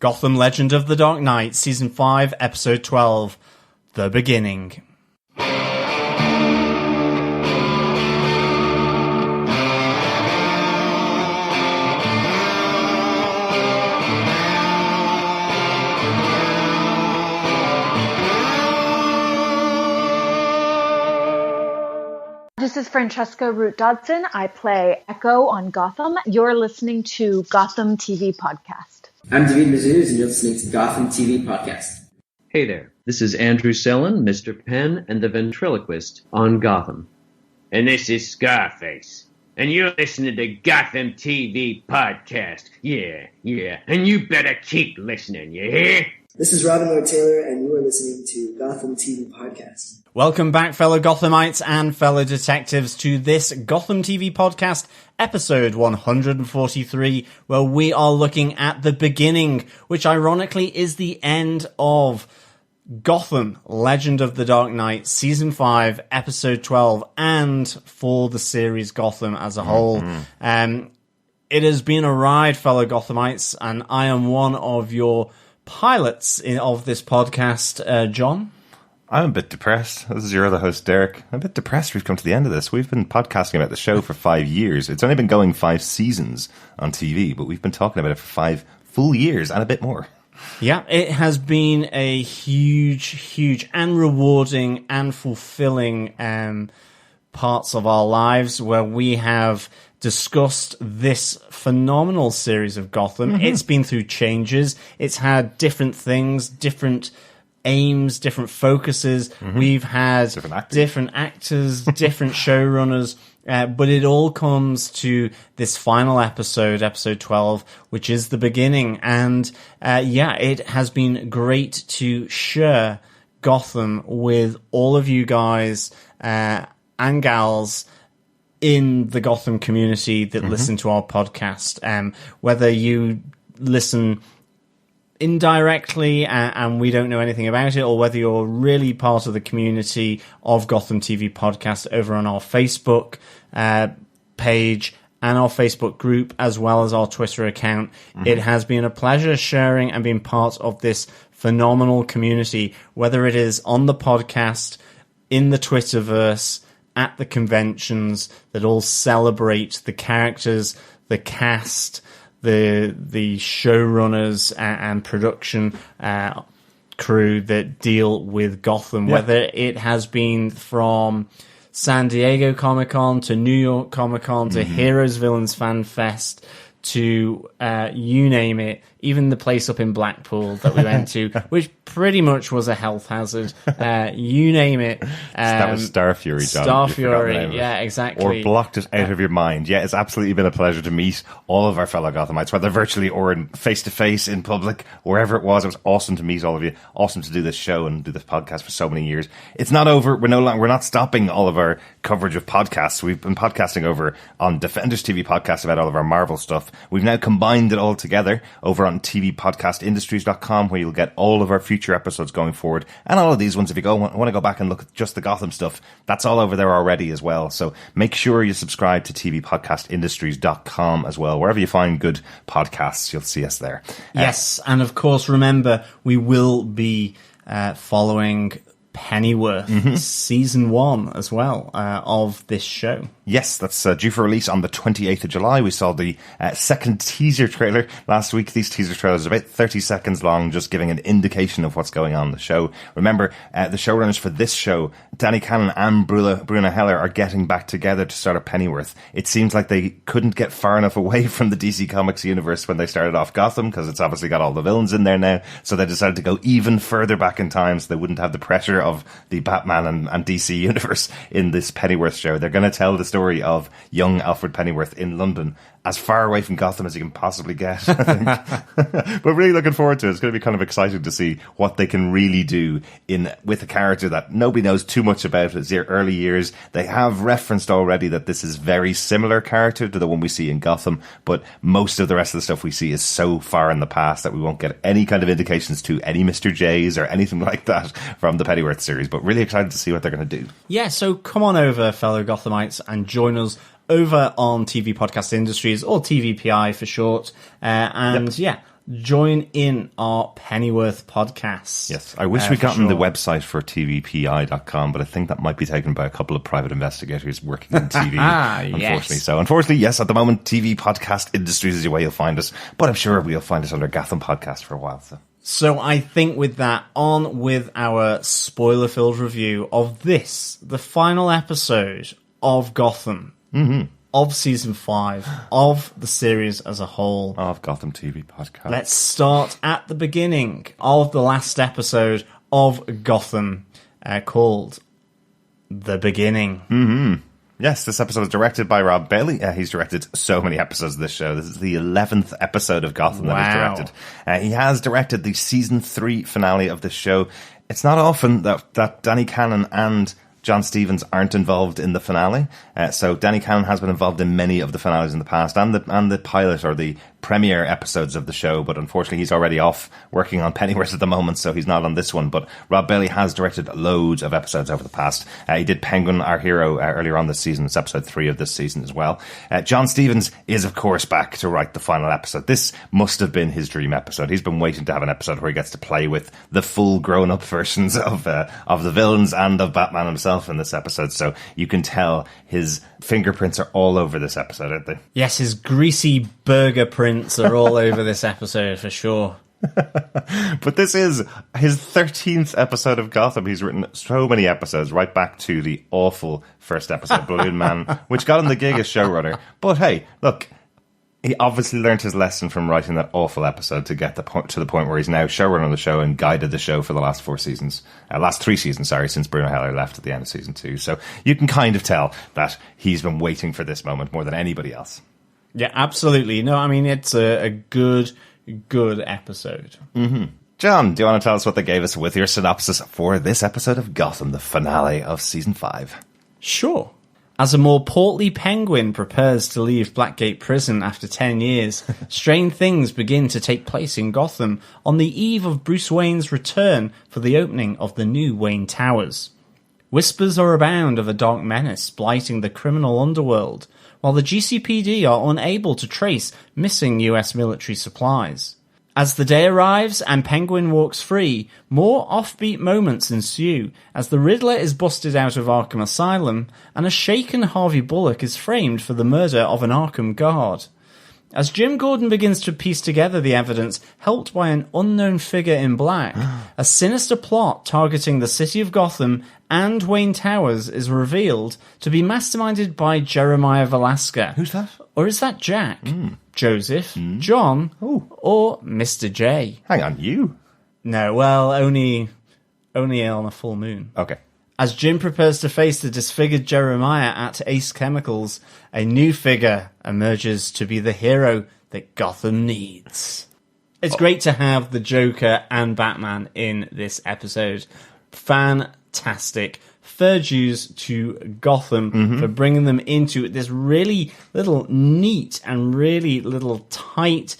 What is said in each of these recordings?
Gotham Legend of the Dark Knight, Season 5, Episode 12, The Beginning. This is Francesca Root Dodson. I play Echo on Gotham. You're listening to Gotham TV Podcast. I'm David Mazouz, and you're listening to Gotham TV Podcast. Hey there, this is Andrew Sellon, Mr. Penn, and the ventriloquist on Gotham. And this is Scarface, and you're listening to Gotham TV Podcast. Yeah, and you better keep listening, you hear? This is Robin Lloyd Taylor, and you are listening to Gotham TV Podcast. Welcome back, fellow Gothamites and fellow detectives, to this Gotham TV Podcast, episode 143, where we are looking at The Beginning, which ironically is the end of Gotham Legend of the Dark Knight, Season 5, Episode 12, and for the series Gotham as a whole. It has been a ride, fellow Gothamites, and I am one of your pilots of this podcast, John. I'm a bit depressed. This is your other host, Derek. I'm a bit depressed we've come to the end of this. We've been podcasting about the show for 5 years. It's only been going 5 seasons on TV, but we've been talking about it for 5 full years and a bit more. Yeah, it has been a huge and rewarding and fulfilling parts of our lives where we have discussed this phenomenal series of Gotham. It's been through changes. It's had different things, different aims, different focuses. We've had different actors, different showrunners, but it all comes to this final episode, episode 12, which is The Beginning. And it has been great to share Gotham with all of you guys and gals in the Gotham community that listen to our podcast. Whether you listen indirectly and we don't know anything about it, or whether you're really part of the community of Gotham TV Podcast over on our Facebook page and our Facebook group, as well as our Twitter account. It has been a pleasure sharing and being part of this phenomenal community, whether it is on the podcast, in the Twitterverse, at the conventions that all celebrate the characters, the cast, the showrunners and production crew that deal with Gotham, whether it has been from San Diego Comic-Con to New York Comic-Con to Heroes Villains Fan Fest to you name it, even the place up in Blackpool that we went to, which pretty much was a health hazard. You name it. That was Star Fury, John. Star Fury, yeah, exactly. Or blocked it out of your mind. Yeah, it's absolutely been a pleasure to meet all of our fellow Gothamites, whether virtually or in face-to-face, in public, wherever it was. It was awesome to meet all of you. Awesome to do this show and do this podcast for so many years. It's not over. We're not stopping all of our coverage of podcasts. We've been podcasting over on Defenders TV Podcast about all of our Marvel stuff. We've now combined it all together over on tvpodcastindustries.com, where you'll get all of our future episodes going forward, and all of these ones. If you want to go back and look at just the Gotham stuff, that's all over there already as well. So make sure you subscribe to tvpodcastindustries.com as well. Wherever you find good podcasts, you'll see us there. Yes, and of course, remember, we will be following Pennyworth season 1 as well of this show. Yes, that's due for release on the 28th of July. We saw the second teaser trailer last week. These teaser trailers are about 30 seconds long, just giving an indication of what's going on in the show. Remember, the showrunners for this show, Danny Cannon and Bruna Heller, are getting back together to start a Pennyworth. It seems like they couldn't get far enough away from the DC Comics universe when they started off Gotham, because it's obviously got all the villains in there now. So they decided to go even further back in time so they wouldn't have the pressure of the Batman and DC universe in this Pennyworth show. They're going to tell the story of young Alfred Pennyworth in London, as far away from Gotham as you can possibly get, I think. But really looking forward to it. It's going to be kind of exciting to see what they can really do with a character that nobody knows too much about. It's their early years. They have referenced already that this is very similar character to the one we see in Gotham, but most of the rest of the stuff we see is so far in the past that we won't get any kind of indications to any Mr. J's or anything like that from the Pennyworth series. But really excited to see what they're going to do. Yeah, so come on over, fellow Gothamites, and join us over on TV Podcast Industries, or TVPI for short. join in our Pennyworth podcasts. Yes, I wish we'd gotten the website for tvpi.com, but I think that might be taken by a couple of private investigators working in TV, unfortunately. Yes. So, unfortunately, yes, at the moment, TV podcast industries is the way you'll find us, but I'm sure we'll find us under Gotham Podcast for a while. So I think with that, on with our spoiler-filled review of this, the final episode of Gotham, of Season 5, of the series as a whole. Of Gotham TV Podcast. Let's start at the beginning of the last episode of Gotham, called The Beginning. Yes, this episode is directed by Rob Bailey. He's directed so many episodes of this show. This is the 11th episode of Gotham that he's directed. He has directed the Season 3 finale of this show. It's not often that Danny Cannon and John Stevens aren't involved in the finale. So Danny Cannon has been involved in many of the finales in the past, and the pilot or the premiere episodes of the show, but unfortunately he's already off working on Pennyworth at the moment, so he's not on this one. But Rob Bailey has directed loads of episodes over the past. He did Penguin, Our Hero, earlier on this season. It's episode 3 of this season as well. John Stevens is, of course, back to write the final episode. This must have been his dream episode. He's been waiting to have an episode where he gets to play with the full grown-up versions of the villains and of Batman himself in this episode, so you can tell his fingerprints are all over this episode, aren't they? Yes, his greasy burger prints are all over this episode for sure. But this is his 13th episode of Gotham. He's written so many episodes, right back to the awful first episode, Balloon Man, which got him the gig as showrunner. But hey, look, he obviously learned his lesson from writing that awful episode to get to the point where he's now showrunner of the show and guided the show for the last 3 seasons, since Bruno Heller left at the end of season 2. So you can kind of tell that he's been waiting for this moment more than anybody else. Yeah, absolutely. No, I mean, it's a good episode. John, do you want to tell us what they gave us with your synopsis for this episode of Gotham, the finale of season 5? Sure. As a more portly penguin prepares to leave Blackgate Prison after 10 years, strange things begin to take place in Gotham on the eve of Bruce Wayne's return for the opening of the new Wayne Towers. Whispers are abound of a dark menace blighting the criminal underworld, while the GCPD are unable to trace missing US military supplies. As the day arrives and Penguin walks free, more offbeat moments ensue as the Riddler is busted out of Arkham Asylum and a shaken Harvey Bullock is framed for the murder of an Arkham guard. As Jim Gordon begins to piece together the evidence, helped by an unknown figure in black, a sinister plot targeting the city of Gotham and Wayne Towers is revealed to be masterminded by Jeremiah Velasquez. Who's that? Or is that Jack? Joseph, John, or Mr. J? Hang on, you? No, well, only on a full moon. Okay. As Jim prepares to face the disfigured Jeremiah at Ace Chemicals, a new figure emerges to be the hero that Gotham needs. It's great to have the Joker and Batman in this episode. Fantastic. Fair dues to Gotham for bringing them into this really little neat and really little tight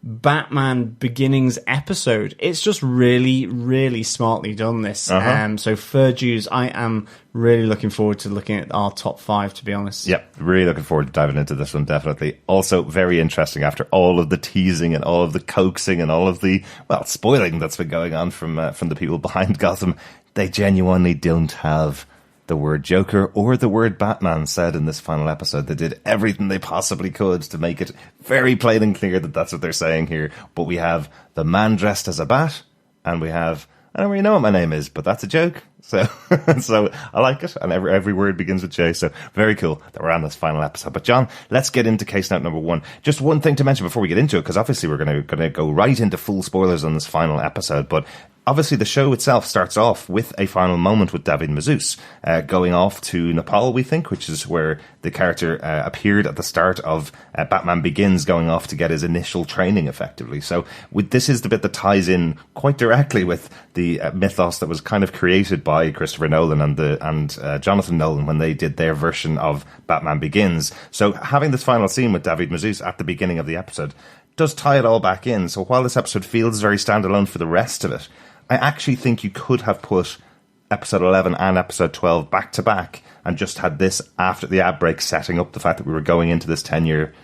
Batman Beginnings episode. It's just really, really smartly done, this. So fair dues. I am really looking forward to looking at our top 5, to be honest. Yep, really looking forward to diving into this one, definitely. Also very interesting after all of the teasing and all of the coaxing and all of the, spoiling that's been going on from the people behind Gotham. They genuinely don't have the word Joker or the word Batman said in this final episode. They did everything they possibly could to make it very plain and clear that that's what they're saying here. But we have the man dressed as a bat, and we have, I don't really know what my name is, but that's a joke. So I like it, and every word begins with J, so very cool that we're on this final episode. But John, let's get into case note number 1. Just one thing to mention before we get into it, because obviously we're going to go right into full spoilers on this final episode, but obviously the show itself starts off with a final moment with David Mazouz going off to Nepal, we think, which is where the character appeared at the start of Batman Begins, going off to get his initial training, effectively. So this is the bit that ties in quite directly with the mythos that was kind of created by Christopher Nolan and Jonathan Nolan when they did their version of Batman Begins. So having this final scene with David Mazouz at the beginning of the episode does tie it all back in. So while this episode feels very standalone for the rest of it, I actually think you could have put episode 11 and episode 12 back to back and just had this after the ad break, setting up the fact that we were going into this 10-year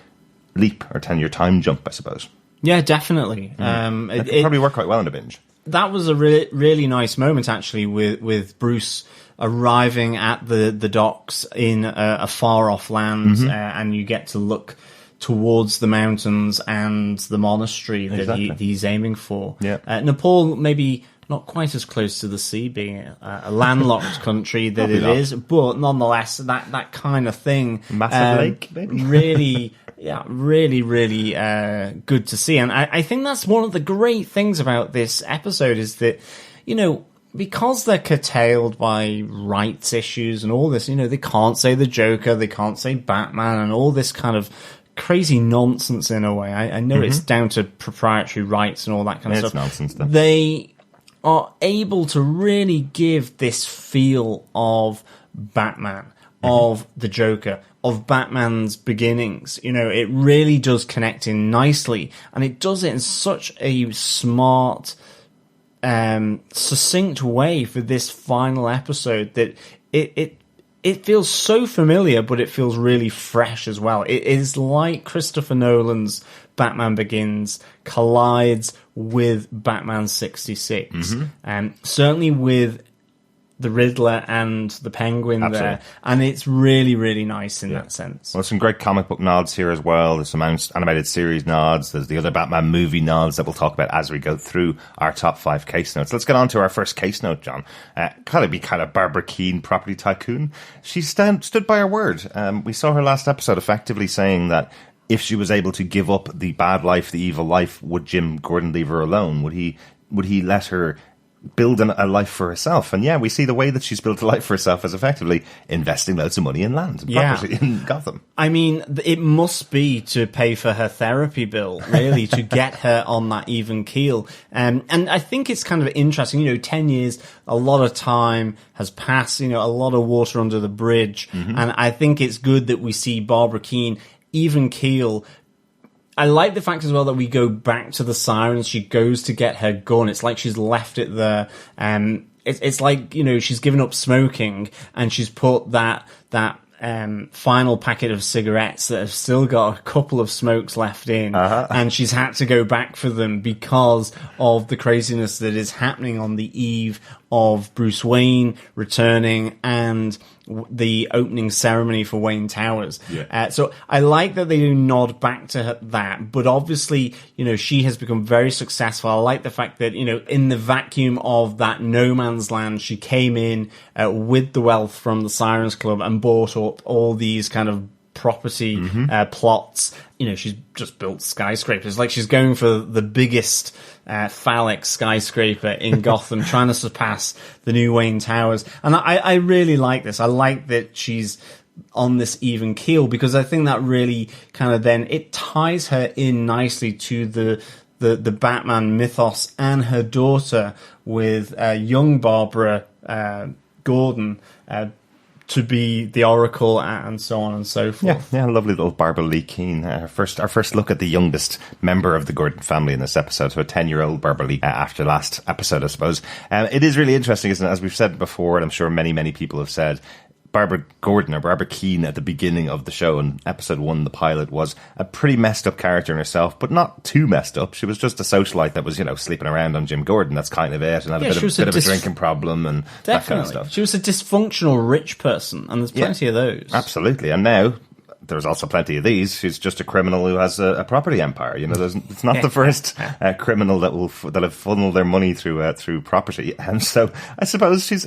leap or 10-year time jump, I suppose. Yeah, definitely. It probably worked quite well in a binge. That was a really nice moment, actually, with Bruce arriving at the docks in a far-off land, and you get to look towards the mountains and the monastery that he's aiming for. Yeah. Nepal, maybe not quite as close to the sea, being a landlocked country that it is, but nonetheless, that kind of thing. Massive lake, maybe? Really... Yeah, really good to see. And I think that's one of the great things about this episode is that, because they're curtailed by rights issues and all this, they can't say the Joker, they can't say Batman, and all this kind of crazy nonsense in a way. I know it's down to proprietary rights and all that kind of stuff. It's nonsense, though. They are able to really give this feel of Batman, of the Joker, of Batman's beginnings. It really does connect in nicely, and it does it in such a smart, succinct way for this final episode that it feels so familiar, but it feels really fresh as well. It is like Christopher Nolan's Batman Begins collides with Batman 66, and certainly with the Riddler and the Penguin there, and it's really nice in that sense. Well, some great comic book nods here as well. There's some animated series nods. There's the other Batman movie nods that we'll talk about as we go through our top 5 case notes. Let's get on to our first case note, John. Kind of Barbara Keane, property tycoon. She stood by her word. We saw her last episode effectively saying that if she was able to give up the bad life, the evil life, would Jim Gordon leave her alone? Would he let her build a life for herself? And we see the way that she's built a life for herself is effectively investing loads of money in land and property in Gotham. I mean, it must be to pay for her therapy bill, really, to get her on that even keel. And I think it's kind of interesting, 10 years, a lot of time has passed, a lot of water under the bridge. And I think it's good that we see Barbara Keane even keel. I like the fact as well that we go back to the sirens. She goes to get her gun. It's like she's left it there. It's like, she's given up smoking and she's put that final packet of cigarettes that have still got a couple of smokes left in, and she's had to go back for them because of the craziness that is happening on the eve of Bruce Wayne returning and the opening ceremony for Wayne Towers. So I like that they do nod back to that, but obviously, she has become very successful. I like the fact that, in the vacuum of that no man's land, she came in with the wealth from the Sirens Club and bought up all these kind of property plots. She's just built skyscrapers. Like she's going for the biggest phallic skyscraper in Gotham, trying to surpass the new Wayne Towers. And I really like this. I like that she's on this even keel, because I think that really kind of then it ties her in nicely to the Batman mythos and her daughter with young Barbara Gordon to be the Oracle and so on and so forth. Yeah, lovely little Barbara Lee Keane. Our first look at the youngest member of the Gordon family in this episode, so a 10-year-old Barbara Lee after last episode, I suppose. It is really interesting, isn't it? As we've said before, and I'm sure many people have said, Barbara Gordon or Barbara Keane at the beginning of the show in episode 1, the pilot, was a pretty messed up character in herself, but not too messed up. She was just a socialite that was, sleeping around on Jim Gordon. That's kind of it. And had a bit of a drinking problem and that kind of stuff. She was a dysfunctional rich person, and there's plenty of those. Absolutely. And now there's also plenty of these. She's just a criminal who has a property empire. It's not the first criminal that have funneled their money through property. And so I suppose she's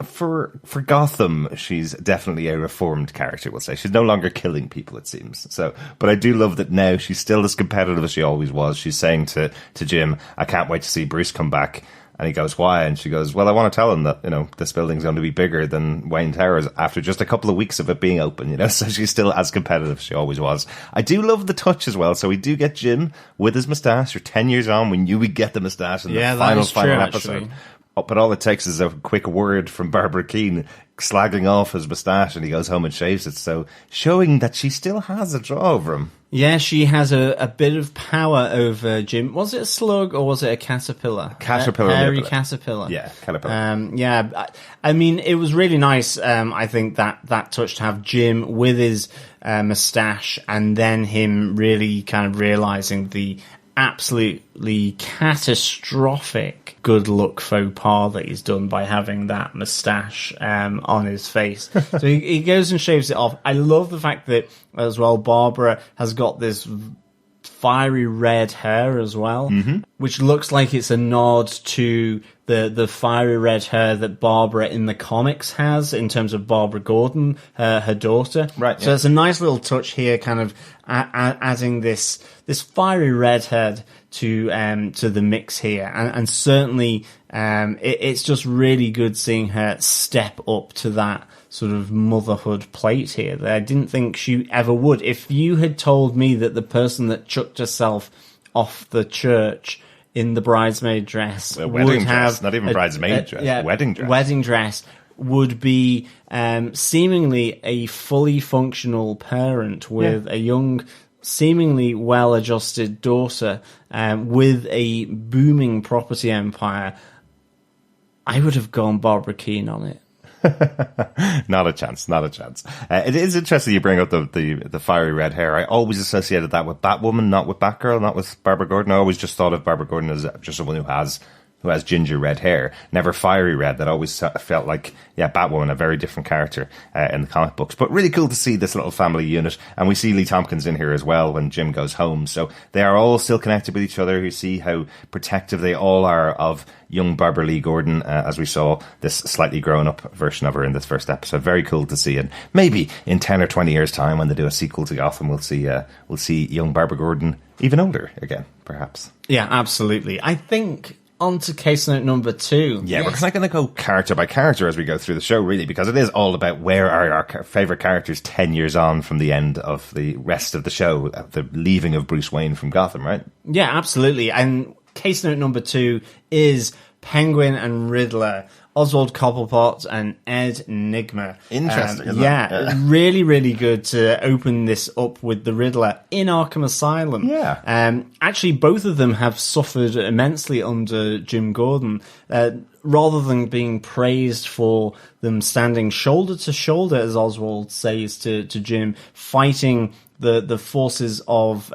for Gotham. She's definitely a reformed character. We'll say she's no longer killing people, it seems. So, but I do love that now she's still as competitive as she always was. She's saying to Jim, "I can't wait to see Bruce come back." And he goes, "Why?" And she goes, "Well, I want to tell him that, this building's going to be bigger than Wayne Towers after just a couple of weeks of it being open, So she's still as competitive as she always was. I do love the touch as well. So we do get Jim with his moustache. You're 10 years on. We knew we'd get the moustache in the final episode. But all it takes is a quick word from Barbara Keane slagging off his moustache, and he goes home and shaves it. So showing that she still has a draw over him. Yeah, she has a bit of power over Jim. Was it a slug or was it a caterpillar? Caterpillar. Hairy caterpillar. Yeah, caterpillar. I mean, it was really nice, I think, that touch to have Jim with his moustache and then him really kind of realising the absolutely catastrophic good luck faux pas that he's done by having that moustache on his face. So he goes and shaves it off. I love the fact that, as well, Barbara has got this fiery red hair as well, which looks like it's a nod to the fiery red hair that Barbara in the comics has, in terms of Barbara Gordon, her daughter. Right. So it's a nice little touch here, kind of adding this fiery red hair to the mix here, and certainly it's just really good seeing her step up to that sort of motherhood plate here that I didn't think she ever would. If you had told me that the person that chucked herself off the church in the bridesmaid dress would have not even bridesmaid dress, wedding dress would be seemingly a fully functional parent with a young, seemingly well-adjusted daughter with a booming property empire, I would have gone Barbara Keane on it. Not a chance. It is interesting you bring up the fiery red hair. I always associated that with Batwoman, not with Batgirl, not with Barbara Gordon. I always just thought of Barbara Gordon as just someone who has ginger red hair, never fiery red. That always felt like, Batwoman, a very different character in the comic books. But really cool to see this little family unit. And we see Lee Tompkins in here as well when Jim goes home. So they are all still connected with each other. You see how protective they all are of young Barbara Lee Gordon, as we saw this slightly grown up version of her in this first episode. Very cool to see. And maybe in 10 or 20 years' time, when they do a sequel to Gotham, we'll see young Barbara Gordon even older again, perhaps. Yeah, absolutely. I think on to case note number 2. Yeah, we're kind of going to go character by character as we go through the show, really, because it is all about where are our favourite characters 10 years on from the end of the rest of the show, the leaving of Bruce Wayne from Gotham, right? Yeah, absolutely. And case note number 2 is Penguin and Riddler, Oswald Cobblepot and Ed Nigma. Interesting, isn't it? Really, really good to open this up with the Riddler in Arkham Asylum. Yeah. Actually, both of them have suffered immensely under Jim Gordon. Rather than being praised for them standing shoulder to shoulder, as Oswald says to Jim, fighting the forces of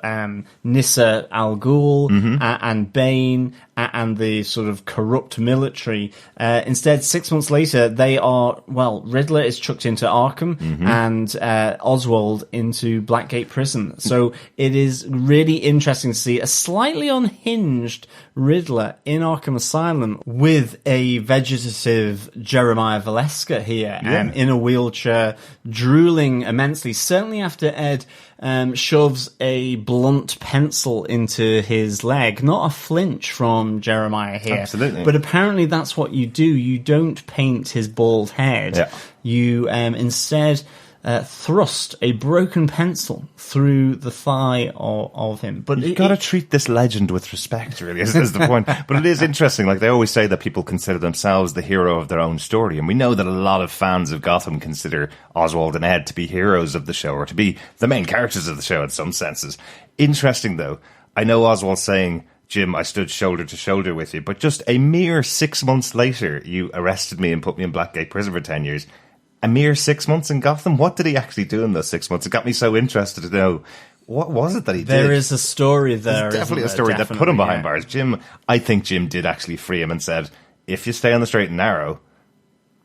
Nissa Al Ghul and Bane and the sort of corrupt military. Instead, 6 months later, Riddler is chucked into Arkham and Oswald into Blackgate Prison. So it is really interesting to see a slightly unhinged Riddler in Arkham Asylum with a vegetative Jeremiah Valeska here in a wheelchair, drooling immensely, certainly after Ed shoves a blunt pencil into his leg. Not a flinch from Jeremiah here. Absolutely. But apparently that's what you do. You don't paint his bald head. Yeah. You instead thrust a broken pencil through the thigh of him. But you've got to treat this legend with respect, really, is the point. But it is interesting. Like, they always say that people consider themselves the hero of their own story. And we know that a lot of fans of Gotham consider Oswald and Ed to be heroes of the show, or to be the main characters of the show in some senses. Interesting, though. I know Oswald saying, Jim, I stood shoulder to shoulder with you, but just a mere 6 months later, you arrested me and put me in Blackgate Prison for 10 years. A mere 6 months in Gotham? What did he actually do in those 6 months? It got me so interested to know, what was it that he did? There is a story there. There's definitely a story that put him behind bars. I think Jim did actually free him and said, if you stay on the straight and narrow,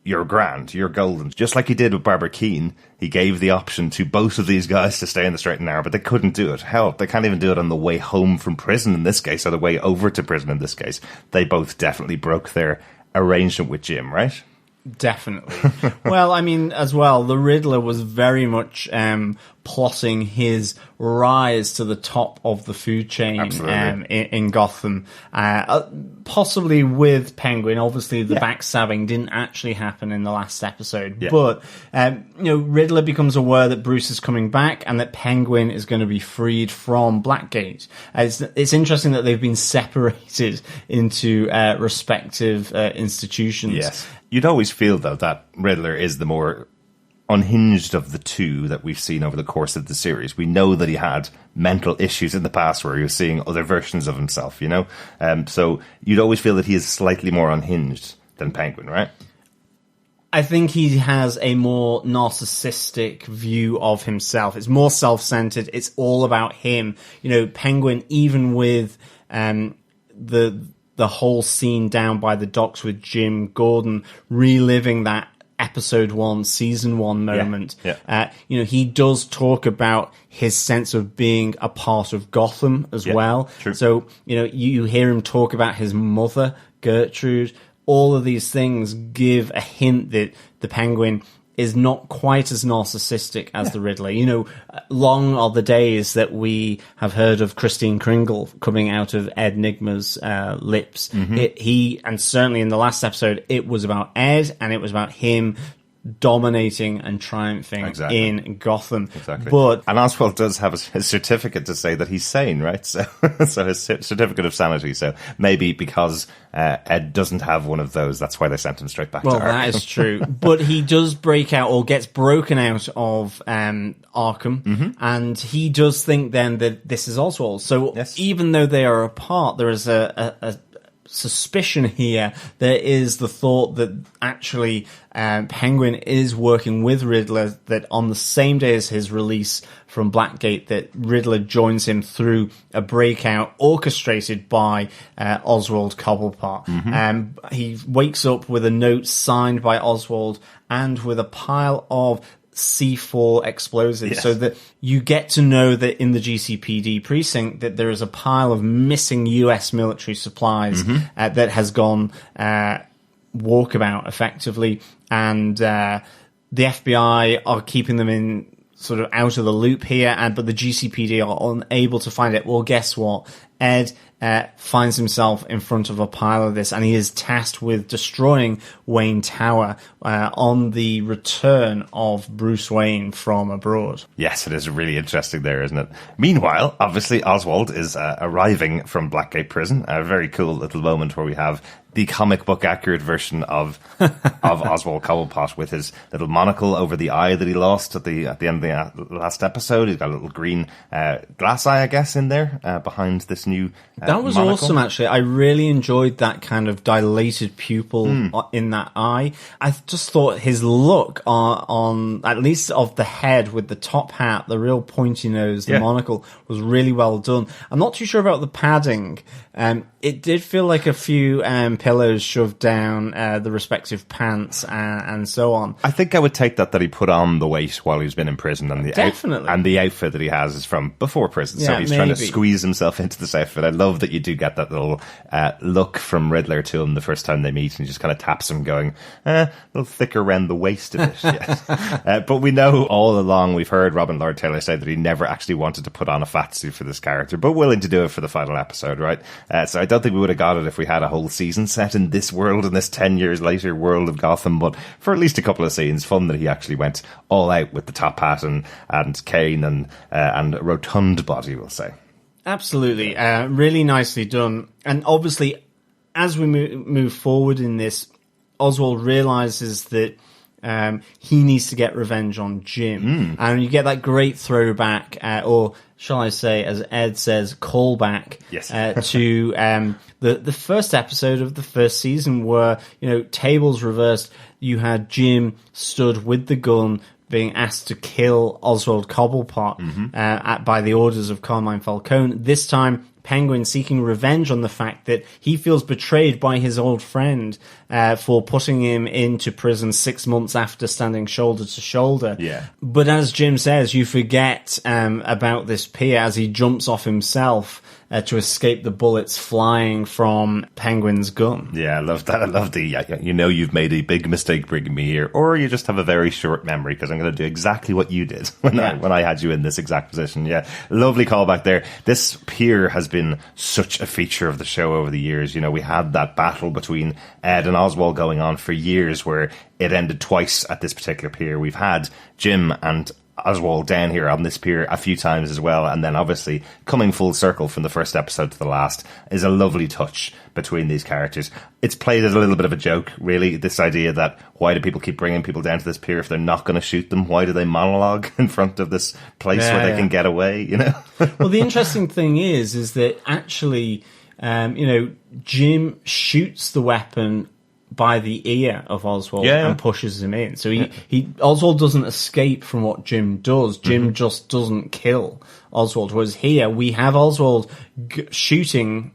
you're grand, you're golden. Just like he did with Barbara Keane, he gave the option to both of these guys to stay in the straight and narrow, but they couldn't do it. Hell, they can't even do it on the way home from prison in this case, or the way over to prison in this case. They both definitely broke their arrangement with Jim, right? Definitely. Well, I mean, as well, the Riddler was very much plotting his rise to the top of the food chain in Gotham. Possibly with Penguin. Obviously, the backstabbing didn't actually happen in the last episode. Yeah. But, Riddler becomes aware that Bruce is coming back and that Penguin is going to be freed from Blackgate. It's interesting that they've been separated into respective institutions. Yes. You'd always feel, though, that Riddler is the more unhinged of the two that we've seen over the course of the series. We know that he had mental issues in the past where he was seeing other versions of himself, So you'd always feel that he is slightly more unhinged than Penguin, right? I think he has a more narcissistic view of himself. It's more self-centered. It's all about him. You know, Penguin, even with the whole scene down by the docks with Jim Gordon, reliving that episode 1, season 1 moment. Yeah. You know, he does talk about his sense of being a part of Gotham as well. True. So, you know, you hear him talk about his mother, Gertrude. All of these things give a hint that the Penguin is not quite as narcissistic as the Riddler. You know, long are the days that we have heard of Christine Kringle coming out of Ed Nigma's lips. Mm-hmm. And certainly in the last episode, it was about Ed, and it was about him dominating and triumphing in Gotham. Exactly. And Oswald does have his certificate to say that he's sane, right? So his certificate of sanity. So maybe because Ed doesn't have one of those, that's why they sent him straight back to Arkham. Well, that is true. But he does break out, or gets broken out of Arkham, mm-hmm. and he does think then that this is Oswald. So even though they are apart, there is a suspicion here. There is the thought that actually Penguin is working with Riddler, that on the same day as his release from Blackgate, that Riddler joins him through a breakout orchestrated by Oswald Cobblepot. Mm-hmm. He wakes up with a note signed by Oswald and with a pile of C4 explosives, so that you get to know that in the GCPD precinct that there is a pile of missing US military supplies that has gone walkabout effectively, and the FBI are keeping them in sort of out of the loop here, but the GCPD are unable to find it. Well, guess what? Ed finds himself in front of a pile of this, and he is tasked with destroying Wayne Tower on the return of Bruce Wayne from abroad. Yes, it is really interesting there, isn't it? Meanwhile, obviously, Oswald is arriving from Blackgate Prison. A very cool little moment where we have the comic book accurate version of Oswald Cobblepot with his little monocle over the eye that he lost at the end of the last episode. He's got a little green glass eye, I guess, in there behind this new that was monocle. Awesome, actually. I really enjoyed that kind of dilated pupil in that eye. I just thought his look on at least of the head with the top hat, the real pointy nose, the monocle, was really well done. I'm not too sure about the padding. It did feel like a few pillows shoved down the respective pants and so on. I think I would take that he put on the weight while he's been in prison, and the outfit that he has is from before prison, so he's trying to squeeze himself into this outfit. I love that you do get that little look from Riddler to him the first time they meet, and he just kind of taps him, going, a little thicker around the waist a bit. Yes. But we know all along, we've heard Robin Lord Taylor say that he never actually wanted to put on a fat suit for this character, but willing to do it for the final episode, right? So I don't think we would have got it if we had a whole season set in this world, in this 10 years later world of Gotham, but for at least a couple of scenes, fun that he actually went all out with the top hat and cane and rotund body, we'll say. Absolutely. Really nicely done. And obviously, as we move forward in this, Oswald realizes that he needs to get revenge on Jim. And you get that great throwback, or shall I say, as Ed says, callback to the first episode of the first season, where, tables reversed. You had Jim stood with the gun being asked to kill Oswald Cobblepot by the orders of Carmine Falcone. This time, Penguin seeking revenge on the fact that he feels betrayed by his old friend for putting him into prison 6 months after standing shoulder to shoulder. Yeah. But as Jim says, you forget about this pier as he jumps off himself to escape the bullets flying from Penguin's gun. Yeah, I love that. I love you've made a big mistake bringing me here, or you just have a very short memory, because I'm going to do exactly what you did when I had you in this exact position. Yeah, lovely callback there. This pier has been such a feature of the show over the years. We had that battle between Ed and Oswald going on for years, where it ended twice at this particular pier. We've had Jim and Oswald down here on this pier a few times as well, and then obviously coming full circle from the first episode to the last is a lovely touch between these characters. It's played as a little bit of a joke, really, this idea that why do people keep bringing people down to this pier if they're not going to shoot them? Why do they monologue in front of this place where they can get away, Well, the interesting thing is that actually, Jim shoots the weapon by the ear of Oswald Yeah. and pushes him in. So Oswald doesn't escape from what Jim does. Jim just doesn't kill Oswald. Whereas here we have Oswald shooting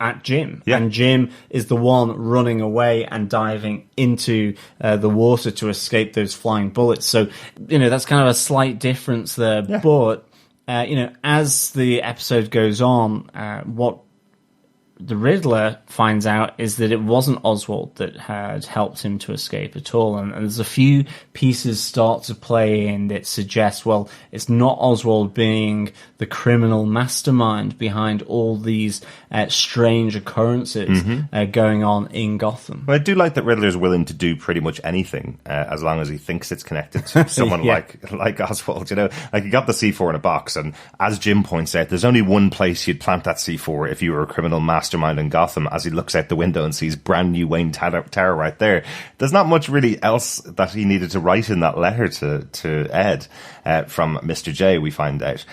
at Jim, and Jim is the one running away and diving into the water to escape those flying bullets. So, that's kind of a slight difference there. Yeah. But, as the episode goes on, what the Riddler finds out is that it wasn't Oswald that had helped him to escape at all. And there's a few pieces start to play in that suggest, well, it's not Oswald being the criminal mastermind behind all these strange occurrences going on in Gotham. Well, I do like that Riddler's willing to do pretty much anything as long as he thinks it's connected to someone like Oswald. Like he got the C4 in a box, and as Jim points out, there's only one place you'd plant that C4 if you were a criminal mastermind in Gotham, as he looks out the window and sees brand new Wayne Tower right there. There's not much really else that he needed to write in that letter to Ed from Mr. J, we find out.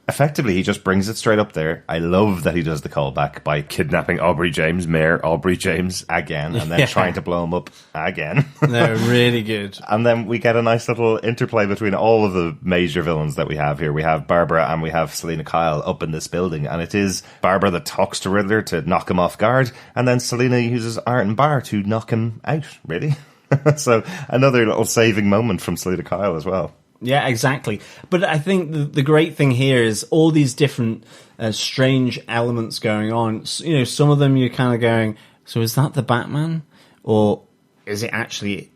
Effectively, he just brings it straight up there. I love that he does the callback by kidnapping Mayor Aubrey James again, and then trying to blow him up again. No, really good. And then we get a nice little interplay between all of the major villains that we have here. We have Barbara and we have Selina Kyle up in this building, and it is Barbara that talks to Riddler to knock him off guard, and then Selina uses Art and Bar to knock him out, really. So another little saving moment from Selina Kyle as well. Yeah, exactly. But I think the great thing here is all these different strange elements going on. Some of them you're kind of going, so is that the Batman? Or is it actually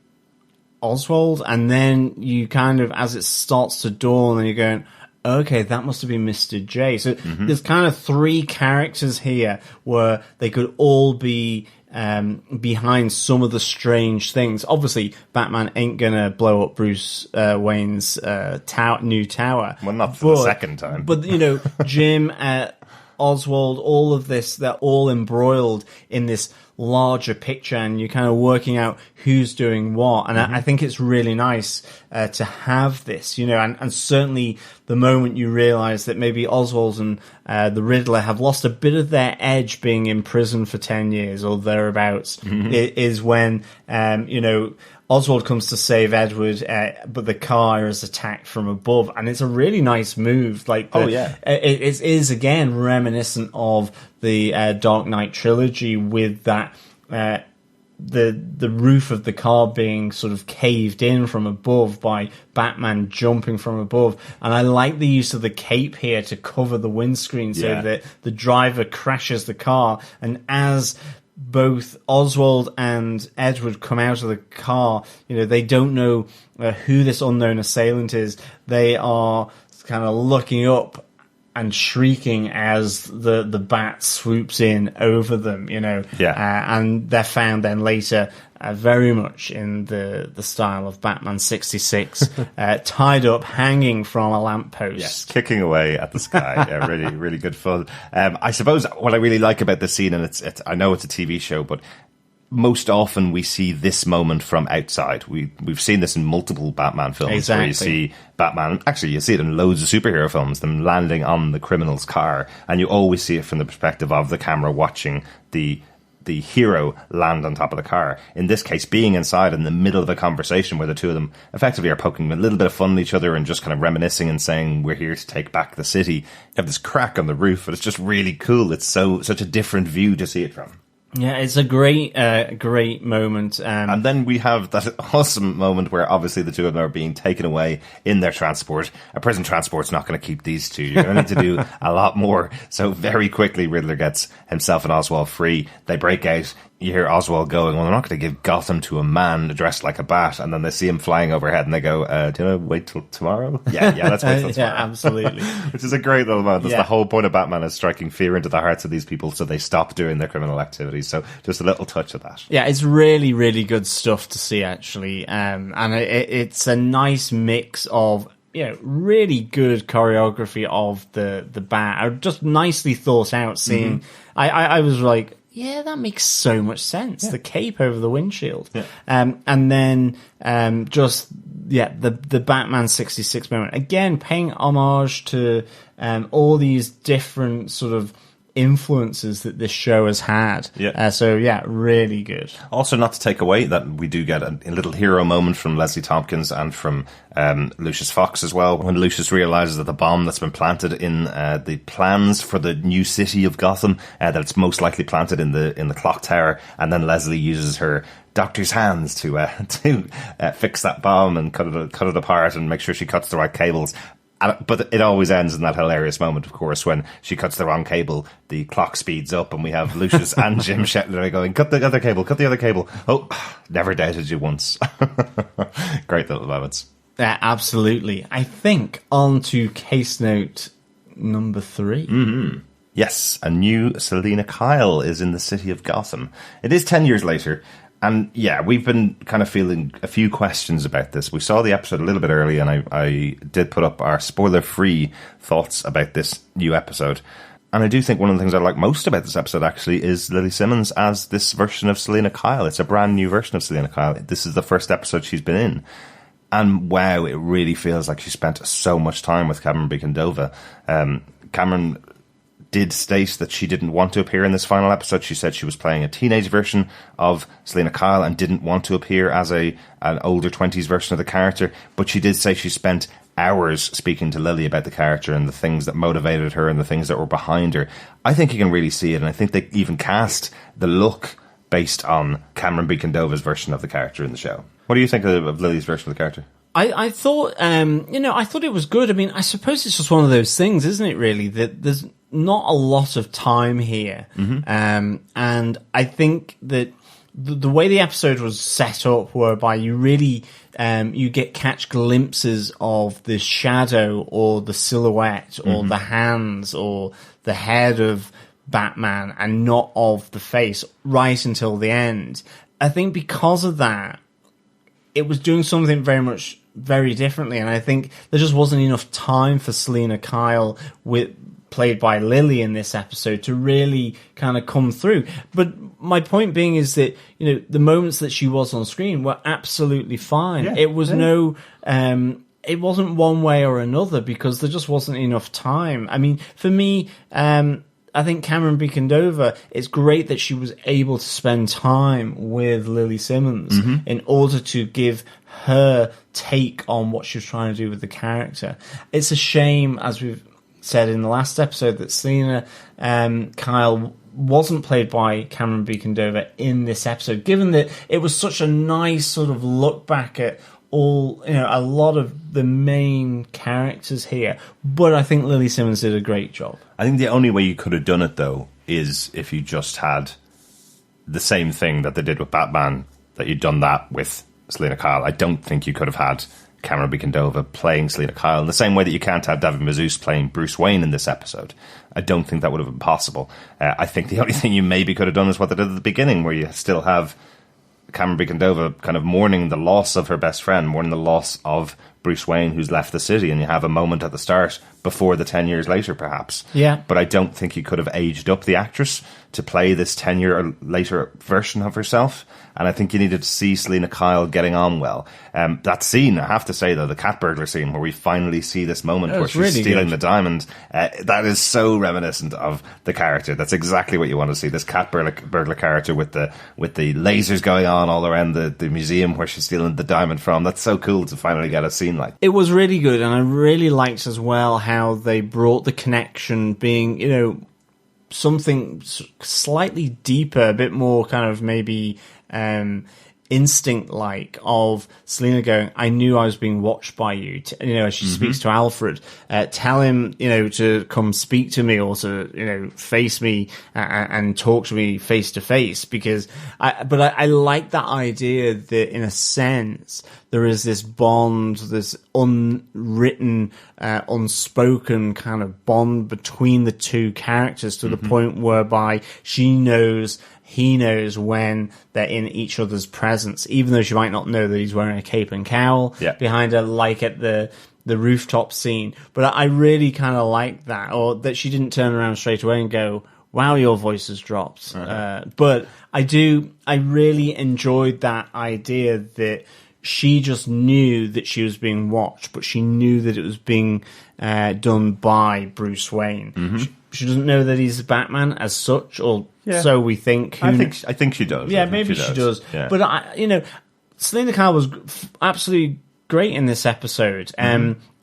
Oswald? And then you kind of, as it starts to dawn, and you're going, okay, that must have been Mr. J. So there's kind of three characters here where they could all be behind some of the strange things. Obviously, Batman ain't gonna blow up Bruce Wayne's new tower. Well, not for the second time. But, Jim, Oswald, all of this, they're all embroiled in this larger picture, and you're kind of working out who's doing what. And I think it's really nice to have this, and certainly the moment you realize that maybe Oswald and the Riddler have lost a bit of their edge being in prison for 10 years or thereabouts is when, Oswald comes to save Edward, but the car is attacked from above, and it's a really nice move. It is again reminiscent of the Dark Knight trilogy, with that the roof of the car being sort of caved in from above by Batman jumping from above. And I like the use of the cape here to cover the windscreen so that the driver crashes the car, and as both Oswald and Edward come out of the car, they don't know who this unknown assailant is. They are kind of looking up and shrieking as the bat swoops in over them, and they're found then later very much in the style of Batman 66, tied up, hanging from a lamppost. Yes, kicking away at the sky. Yeah, really, really good fun. I suppose what I really like about this scene, and it's I know it's a TV show, but most often we see this moment from outside. We've seen this in multiple Batman films. Exactly. Where you see Batman, actually you see it in loads of superhero films, them landing on the criminal's car, and you always see it from the perspective of the camera watching the hero land on top of the car. In this case, being inside in the middle of a conversation where the two of them effectively are poking a little bit of fun at each other and just kind of reminiscing and saying, we're here to take back the city. You have this crack on the roof, but it's just really cool. It's such a different view to see it from. Yeah, it's a great moment. And then we have that awesome moment where obviously the two of them are being taken away in their transport. A prison transport's not going to keep these two. You're going to need to do a lot more. So very quickly, Riddler gets himself and Oswald free. They break out. You hear Oswald going, well, I'm not going to give Gotham to a man dressed like a bat. And then they see him flying overhead and they go, do you want to wait till tomorrow? Yeah, let's wait till tomorrow. Yeah, absolutely. Which is a great little moment. That's the whole point of Batman, is striking fear into the hearts of these people so they stop doing their criminal activities. So just a little touch of that. Yeah, it's really, really good stuff to see, actually. And it's a nice mix of really good choreography of the bat. Just nicely thought out, seeing... I was like... Yeah, that makes so much sense. Yeah. The cape over the windshield. Yeah. And then the Batman 66 moment. Again, paying homage to all these different sort of influences that this show has had. Yeah. So yeah, really good. Also, not to take away that we do get a little hero moment from Leslie Tompkins and from Lucius Fox as well, when Lucius realizes that the bomb that's been planted in the plans for the new city of Gotham, that it's most likely planted in the clock tower, and then Leslie uses her doctor's hands to fix that bomb and cut it apart and make sure she cuts the right cables. But it always ends in that hilarious moment, of course, when she cuts the wrong cable, the clock speeds up, and we have Lucius and Jim Shetler going, cut the other cable. Oh, never doubted you once. Great little moments. Yeah, absolutely. I think on to case note number 3. Mm-hmm. Yes, a new Selina Kyle is in the city of Gotham. It is 10 years later. And yeah, we've been kind of feeling a few questions about this. We saw the episode a little bit early, and I did put up our spoiler-free thoughts about this new episode. And I do think one of the things I like most about this episode, actually, is Lily Simmons as this version of Selina Kyle. It's a brand new version of Selina Kyle. This is the first episode she's been in. And wow, it really feels like she spent so much time with Cameron Bicondova. Cameron did state that she didn't want to appear in this final episode. She said she was playing a teenage version of Selina Kyle and didn't want to appear as an older 20s version of the character. But she did say she spent hours speaking to Lily about the character and the things that motivated her and the things that were behind her. I think you can really see it, and I think they even cast the look based on Cameron Bicondova's version of the character in the show. What do you think of Lily's version of the character? I thought, I thought it was good. I mean, I suppose it's just one of those things, isn't it, really, that there's not a lot of time here. Mm-hmm. And I think that the way the episode was set up, whereby you really, you catch glimpses of the shadow or the silhouette or mm-hmm. the hands or the head of Batman and not of the face right until the end. I think because of that, it was doing something very differently, and I think there just wasn't enough time for Selina Kyle, played by Lily in this episode, to really kind of come through. But my point being is that, the moments that she was on screen were absolutely fine. Yeah, it was it wasn't one way or another, because there just wasn't enough time. I mean, for me, I think Cameron Bicondova, it's great that she was able to spend time with Lily Simmons mm-hmm. in order to give her take on what she was trying to do with the character. It's a shame, as we've said in the last episode, that Selina Kyle wasn't played by Cameron Bicondova in this episode, given that it was such a nice sort of look back at all, a lot of the main characters here. But I think Lily Simmons did a great job. I think the only way you could have done it, though, is if you just had the same thing that they did with Batman, that you'd done that with Selina Kyle. I don't think you could have had Cameron Bicondova playing Selina Kyle in the same way that you can't have David Mazouz playing Bruce Wayne in this episode. I don't think that would have been possible. I think the only thing you maybe could have done is what they did at the beginning, where you still have Cameron Bicondova kind of mourning the loss of her best friend, mourning the loss of Bruce Wayne, who's left the city, and you have a moment at the start before the 10 years later, perhaps. Yeah. But I don't think you could have aged up the actress to play this 10-year later version of herself. And I think you needed to see Selina Kyle getting on well. That scene, I have to say, though, the cat burglar scene, where we finally see this moment where she's really stealing the diamond, that is so reminiscent of the character. That's exactly what you want to see. This cat burglar character with the lasers going on all around the museum where she's stealing the diamond from. That's so cool to finally get a scene like. It was really good, and I really liked as well how they brought the connection being, something slightly deeper, a bit more kind of maybe instinct-like, of Selina going, I knew I was being watched by you, as she mm-hmm. speaks to Alfred, tell him, to come speak to me, or to, face me and talk to me face to face, because I like that idea that, in a sense, there is this bond, this unwritten, unspoken kind of bond between the two characters, to mm-hmm. the point whereby he knows when they're in each other's presence, even though she might not know that he's wearing a cape and cowl behind her, like at the rooftop scene. But I really kind of like that, or that she didn't turn around straight away and go, wow, your voice has dropped. But I really enjoyed that idea that she just knew that she was being watched, but she knew that it was being done by Bruce Wayne. She doesn't know that he's Batman as such, or so we think. I think she does. Yeah, maybe she does. Yeah. But Selena Kyle was absolutely great in this episode.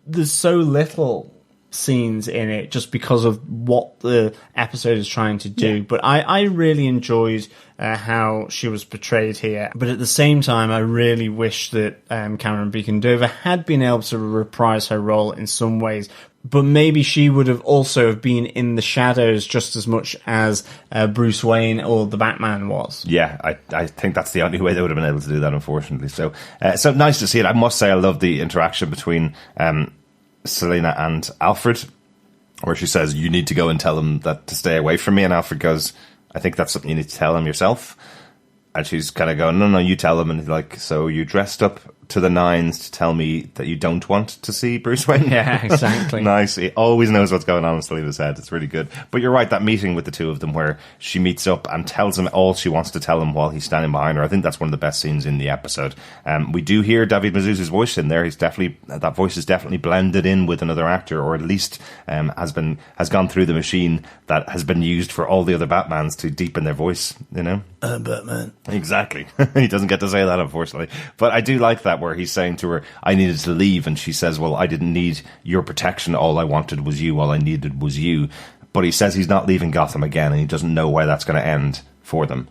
There's so little scenes in it just because of what the episode is trying to do. But I really enjoyed how she was portrayed here. But at the same time, I really wish that Cameron Beacon Dover had been able to reprise her role in some ways. But maybe she would have also been in the shadows just as much as Bruce Wayne or the Batman was. Yeah, I think that's the only way they would have been able to do that, unfortunately. So nice to see it. I must say I love the interaction between Selena and Alfred, where she says, you need to go and tell him that to stay away from me. And Alfred goes, I think that's something you need to tell him yourself. And she's kind of going, no, you tell him. And he's like, so you dressed up to the nines to tell me that you don't want to see Bruce Wayne? Yeah, exactly. Nice. He always knows what's going on in Selena's head. It's really good. But you're right, that meeting with the two of them where she meets up and tells him all she wants to tell him while he's standing behind her. I think that's one of the best scenes in the episode. We do hear David Mazouz's voice in there. That voice is definitely blended in with another actor, or at least has gone through the machine that has been used for all the other Batmans to deepen their voice, you know? I'm Batman. Exactly. He doesn't get to say that, unfortunately. But I do like that where he's saying to her, I needed to leave. And she says, well, I didn't need your protection. All I wanted was you. All I needed was you. But he says he's not leaving Gotham again, and he doesn't know where that's going to end for them.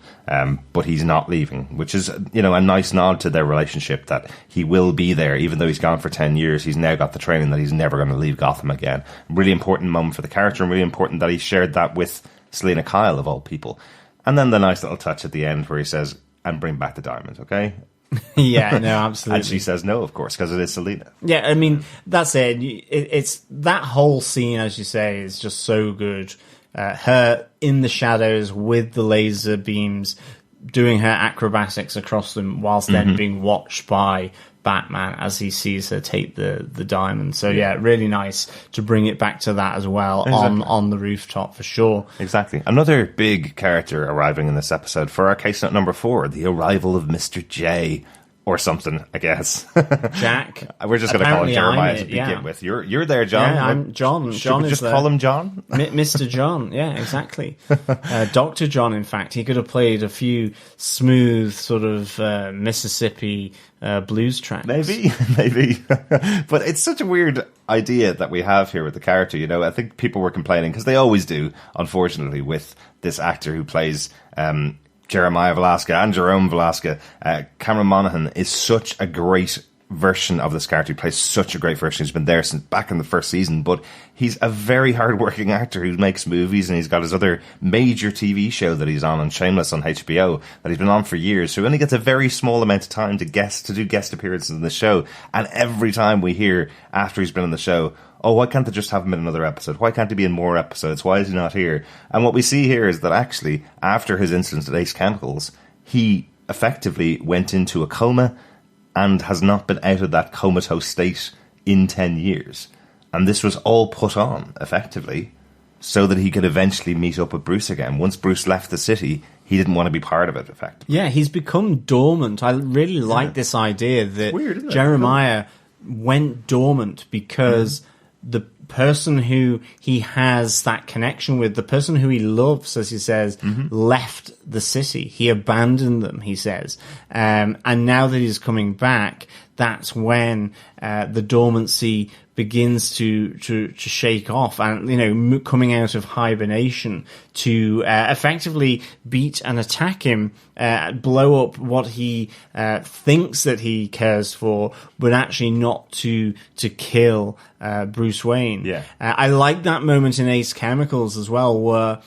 But he's not leaving, which is, a nice nod to their relationship, that he will be there. Even though he's gone for 10 years, he's now got the training that he's never going to leave Gotham again. Really important moment for the character, and really important that he shared that with Selena Kyle, of all people. And then the nice little touch at the end where he says, and bring back the diamond, okay? Yeah, no, absolutely. And she says no, of course, because it is Selena. Yeah, I mean, that's it. It's that whole scene, as you say, is just so good. Her in the shadows with the laser beams, doing her acrobatics across them, whilst then being watched by Batman as he sees her take the diamond. So yeah, really nice to bring it back to that as well. Exactly. on the rooftop for sure. Exactly. Another big character arriving in this episode for our case note number 4, the arrival of Mr. J. Or something, I guess. Jack. We're just going to call him Jeremiah to begin with. You're there, John. Yeah, I'm John. John is just call him John? Mr. John, yeah, exactly. Dr. John, in fact. He could have played a few smooth sort of Mississippi blues tracks. Maybe. But it's such a weird idea that we have here with the character. I think people were complaining, because they always do, unfortunately, with this actor who plays Jeremiah Velasquez and Jerome Velasquez. Cameron Monaghan is such a great version of this character. He plays such a great version. He's been there since back in the first season, but he's a very hard-working actor who makes movies, and he's got his other major TV show that he's on Shameless on HBO, that he's been on for years. So he only gets a very small amount of time to do guest appearances in the show. And every time we hear after he's been on the show, oh, why can't they just have him in another episode? Why can't he be in more episodes? Why is he not here? And what we see here is that actually, after his incident at Ace Chemicals, he effectively went into a coma and has not been out of that comatose state in 10 years. And this was all put on, effectively, so that he could eventually meet up with Bruce again. Once Bruce left the city, he didn't want to be part of it, effectively. Yeah, he's become dormant. I really like this idea that weird, isn't it? Jeremiah went dormant because the person who he has that connection with, the person who he loves, as he says, left the city. He abandoned them, he says. And now that he's coming back, that's when the dormancy begins to shake off, and coming out of hibernation to effectively beat and attack him, blow up what he thinks that he cares for, but actually not to kill Bruce Wayne. Yeah, I like that moment in Ace Chemicals as well, where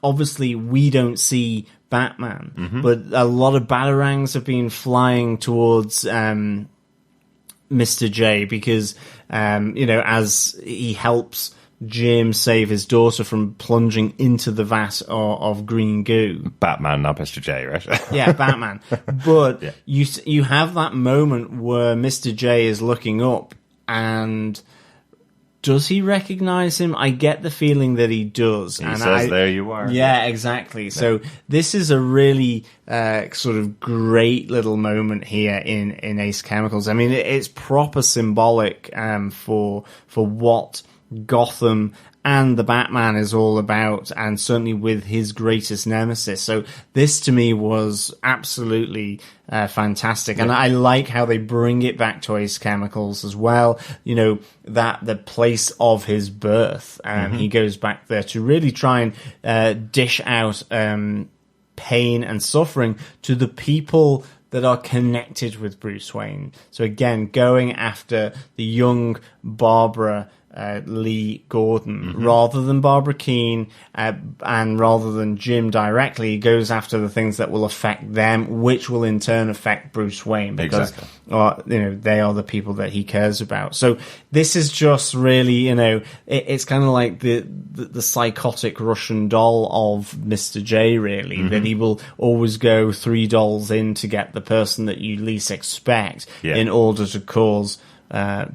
obviously we don't see Batman, but a lot of batarangs have been flying towards Mr. J, because as he helps Jim save his daughter from plunging into the vat of green goo. Batman, not Mr. J, right? Yeah, Batman. But you have that moment where Mr. J is looking up, and does he recognize him? I get the feeling that he does. He says, there you are. Yeah, exactly. Yeah. So this is a really sort of great little moment here in Ace Chemicals. I mean, it's proper symbolic for what Gotham and the Batman is all about, and certainly with his greatest nemesis. So this to me was absolutely fantastic. Yeah. And I like how they bring it back to Ace Chemicals as well. You know, that the place of his birth. He goes back there to really try and dish out pain and suffering to the people that are connected with Bruce Wayne. So again, going after the young Barbara Lee Gordon rather than Barbara Keane, and rather than Jim directly, he goes after the things that will affect them, which will in turn affect Bruce Wayne, because they are the people that he cares about. So this is just really, it's kind of like the psychotic Russian doll of Mr. J, really, that he will always go $3 in to get the person that you least expect in order to cause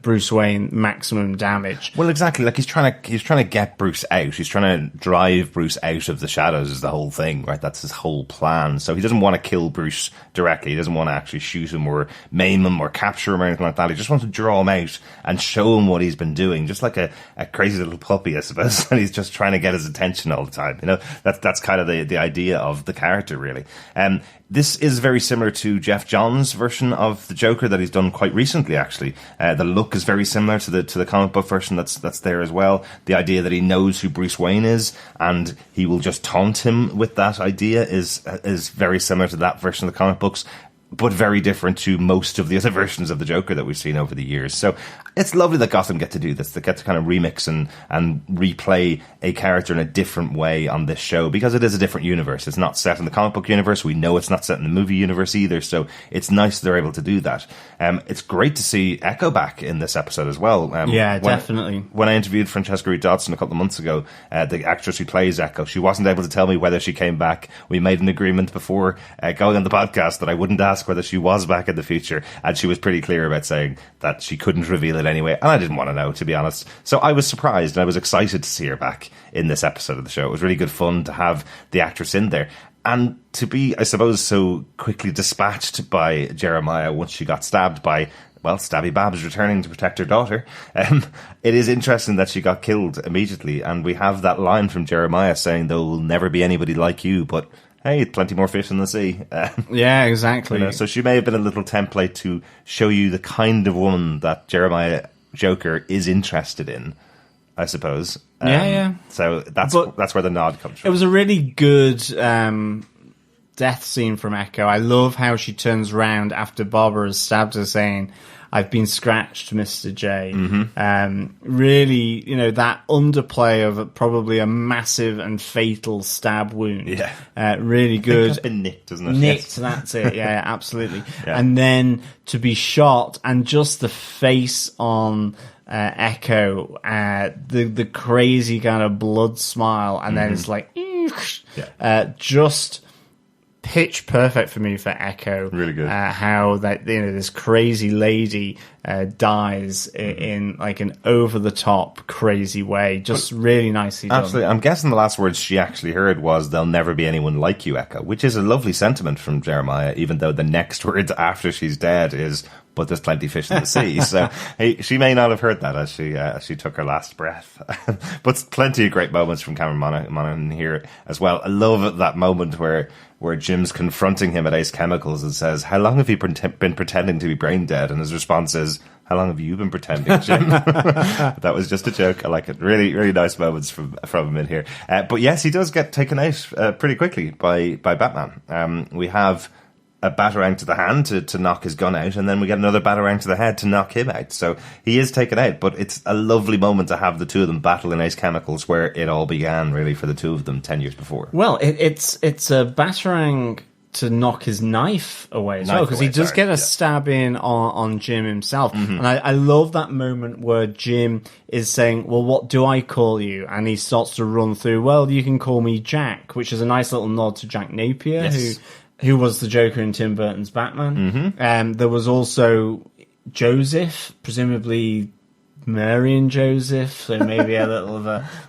Bruce Wayne maximum damage. Well, exactly. Like he's trying to get Bruce out. He's trying to drive Bruce out of the shadows. Is the whole thing, right? That's his whole plan. So he doesn't want to kill Bruce directly. He doesn't want to actually shoot him or maim him or capture him or anything like that. He just wants to draw him out and show him what he's been doing, just like a crazy little puppy, I suppose. And he's just trying to get his attention all the time. That's kind of the idea of the character, really. This is very similar to Jeff Johns' version of the Joker that he's done quite recently, actually. The look is very similar to the comic book version that's there as well. The idea that he knows who Bruce Wayne is and he will just taunt him with that idea is very similar to that version of the comic books, but very different to most of the other versions of the Joker that we've seen over the years. So it's lovely that Gotham get to do this. They get to kind of remix and replay a character in a different way on this show, because it is a different universe. It's not set in the comic book universe. We know it's not set in the movie universe either. So it's nice they're able to do that. It's great to see Echo back in this episode as well. Definitely. When I interviewed Francesca Reed Dodson a couple of months ago, the actress who plays Echo, she wasn't able to tell me whether she came back. We made an agreement before going on the podcast that I wouldn't ask whether she was back in the future, and she was pretty clear about saying that she couldn't reveal it anyway, and I didn't want to know, to be honest. So I was surprised and I was excited to see her back in this episode of the show. It was really good fun to have the actress in there, and to be, I suppose, so quickly dispatched by Jeremiah once she got stabbed by, well, Stabby Babs returning to protect her daughter. It is interesting that she got killed immediately, and we have that line from Jeremiah saying there will never be anybody like you, but hey, plenty more fish in the sea. Yeah, exactly. So she may have been a little template to show you the kind of woman that Jeremiah Joker is interested in, I suppose. So that's where the nod comes from. It was a really good death scene from Echo. I love how she turns around after Barbara has stabbed her, saying, "I've been scratched, Mr. J." Really, that underplay of probably a massive and fatal stab wound. Yeah. Really good. It's been nicked, isn't it? Nicked, that's it. Yeah, absolutely. Yeah. And then to be shot, and just the face on Echo, the crazy kind of blood smile, and then it's like, just pitch perfect for me for Echo. Really good. How that this crazy lady dies in like an over the top crazy way. Just really nicely done. Absolutely. I'm guessing the last words she actually heard was, "There'll never be anyone like you, Echo," which is a lovely sentiment from Jeremiah, even though the next words after she's dead is, "But there's plenty of fish in the sea." So she may not have heard that as she took her last breath. But plenty of great moments from Cameron Monaghan here as well. I love that moment where Jim's confronting him at Ace Chemicals and says, "How long have you been pretending to be brain dead?" And his response is, "How long have you been pretending, Jim?" That was just a joke. I like it. Really, really nice moments from him in here. But yes, he does get taken out pretty quickly by Batman. We have a batarang to the hand to knock his gun out, and then we get another batarang to the head to knock him out. So he is taken out, but it's a lovely moment to have the two of them battle in Ace Chemicals, where it all began, really, for the two of them 10 years before. Well, it's a batarang to knock his knife away as well, because he does get a stab in on Jim himself. And I love that moment where Jim is saying, "Well, what do I call you?" And he starts to run through, "Well, you can call me Jack," which is a nice little nod to Jack Napier, who was the Joker in Tim Burton's Batman. There was also Joseph, presumably Mary and Joseph, so maybe a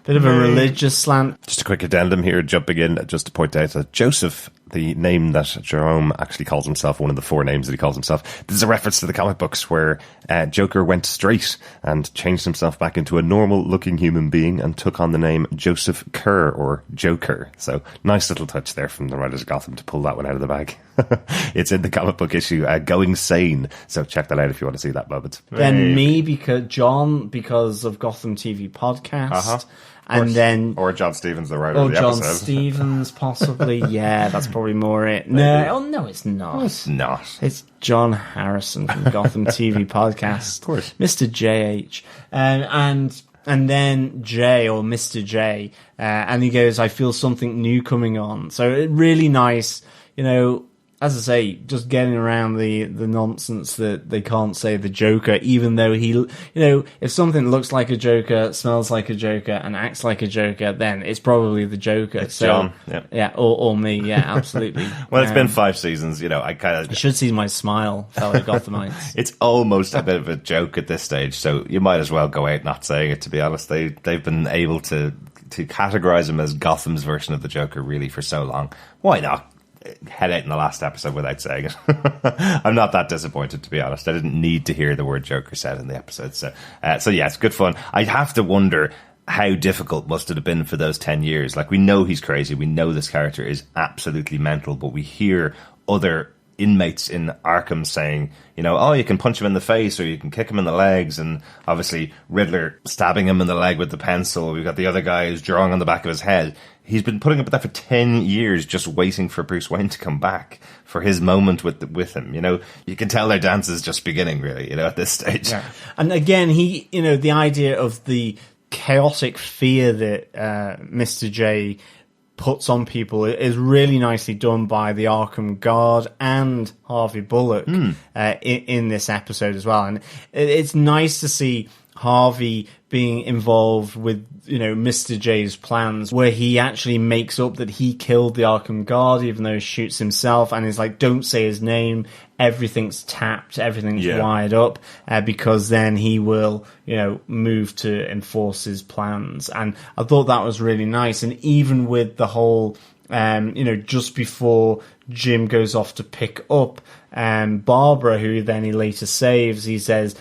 bit of a religious slant. Just a quick addendum here, jumping in, just to point out that Joseph, the name that Jerome actually calls himself, one of the 4 names that he calls himself, this is a reference to the comic books where Joker went straight and changed himself back into a normal-looking human being and took on the name Joseph Kerr, or Joker. So, nice little touch there from the writers of Gotham to pull that one out of the bag. It's in the comic book issue, Going Sane, so check that out if you want to see that moment. Then me, because of Gotham TV Podcast. And then... Or John Stevens, the writer of the episode. Or John Stevens, possibly. Yeah, that's probably more it. No, it's not. It's not. It's John Harrison from Gotham TV Podcast. Of course. Mr. JH. And then J, or Mr. J, and he goes, I feel something new coming on. So really nice, as I say, just getting around the nonsense that they can't say the Joker, even though he, if something looks like a Joker, smells like a Joker, and acts like a Joker, then it's probably the Joker. It's John. Yep. Yeah, or me. Yeah, absolutely. Well, it's been 5 seasons. I kind of... You should see my smile, fellow Gothamites. It's almost a bit of a joke at this stage, so you might as well go out not saying it, to be honest. They've been able to categorize him as Gotham's version of the Joker really for so long. Why not head out in the last episode without saying it? I'm not that disappointed, to be honest. I didn't need to hear the word Joker said in the episode. So yeah, it's good fun. I have to wonder how difficult must it have been for those 10 years. Like, we know he's crazy. We know this character is absolutely mental, but we hear other inmates in Arkham saying, you can punch him in the face or you can kick him in the legs, and obviously Riddler stabbing him in the leg with the pencil. We've got the other guy who's drawing on the back of his head. He's been putting up with that for 10 years, just waiting for Bruce Wayne to come back for his moment with him. You can tell their dance is just beginning, really, at this stage. Yeah. And again, the idea of the chaotic fear that Mr. J puts on people is really nicely done by the Arkham Guard and Harvey Bullock in this episode as well. And it's nice to see Harvey being involved with, Mr. J's plans, where he actually makes up that he killed the Arkham Guard, even though he shoots himself, and is like, don't say his name, everything's tapped, everything's wired up, because then he will, move to enforce his plans. And I thought that was really nice. And even with the whole, just before Jim goes off to pick up Barbara, who then he later saves, he says,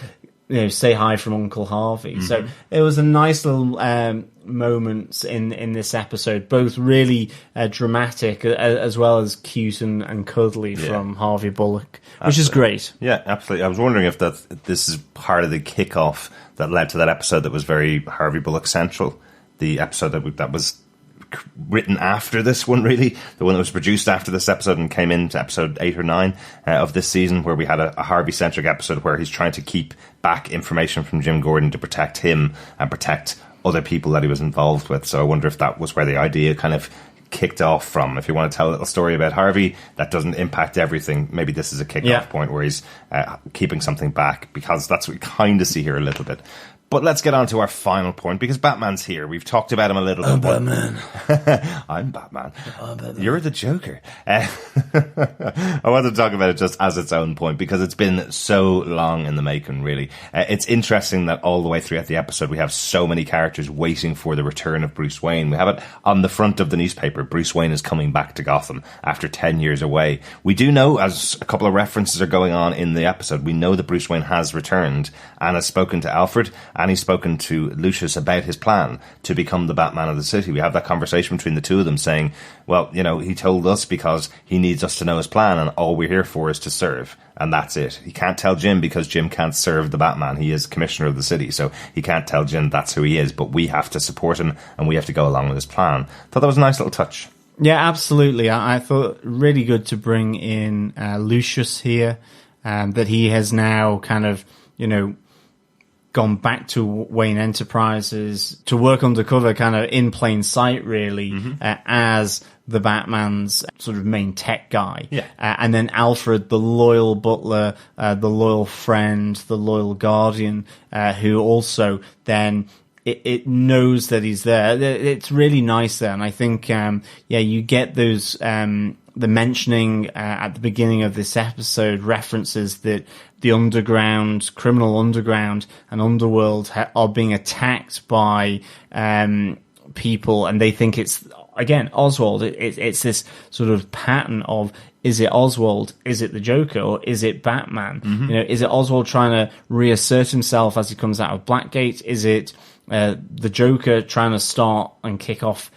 say hi from Uncle Harvey. Mm-hmm. So it was a nice little moments in this episode, both really dramatic as well as cute and cuddly from Harvey Bullock, which is great. Yeah, absolutely. I was wondering if this is part of the kickoff that led to that episode that was very Harvey Bullock central. The episode that was written after this one, really, the one that was produced after this episode and came into episode 8 or 9 of this season, where we had a Harvey-centric episode where he's trying to keep back information from Jim Gordon to protect him and protect other people that he was involved with. So I wonder if that was where the idea kind of kicked off from. If you want to tell a little story about Harvey that doesn't impact everything, maybe this is a kick-off point where he's keeping something back, because that's what we kind of see here a little bit. But let's get on to our final point, because Batman's here. We've talked about him a little bit. I'm Batman. I'm Batman. You're the Joker. I wanted to talk about it just as its own point, because it's been so long in the making, really. It's interesting that all the way throughout the episode we have so many characters waiting for the return of Bruce Wayne. We have it on the front of the newspaper. Bruce Wayne is coming back to Gotham after 10 years away. We do know, as a couple of references are going on in the episode, we know that Bruce Wayne has returned and has spoken to Alfred, and he's spoken to Lucius about his plan to become the Batman of the city. We have that conversation between the two of them saying, well, he told us because he needs us to know his plan, and all we're here for is to serve. And that's it. He can't tell Jim because Jim can't serve the Batman. He is commissioner of the city, so he can't tell Jim that's who he is, but we have to support him and we have to go along with his plan. Thought that was a nice little touch. Yeah, absolutely. I thought really good to bring in Lucius here, that he has now kind of, gone back to Wayne Enterprises to work undercover, kind of in plain sight, really, as the Batman's sort of main tech guy. Yeah. And then Alfred, the loyal butler, the loyal friend, the loyal guardian, who also then it knows that he's there. It's really nice there. And I think, you get those the mentioning at the beginning of this episode references that the underground, criminal underground and underworld are being attacked by people, and they think it's, again, Oswald. It's this sort of pattern of, is it Oswald? Is it the Joker? Or is it Batman? Mm-hmm. You know, is it Oswald trying to reassert himself as he comes out of Blackgate? Is it the Joker trying to start and kick off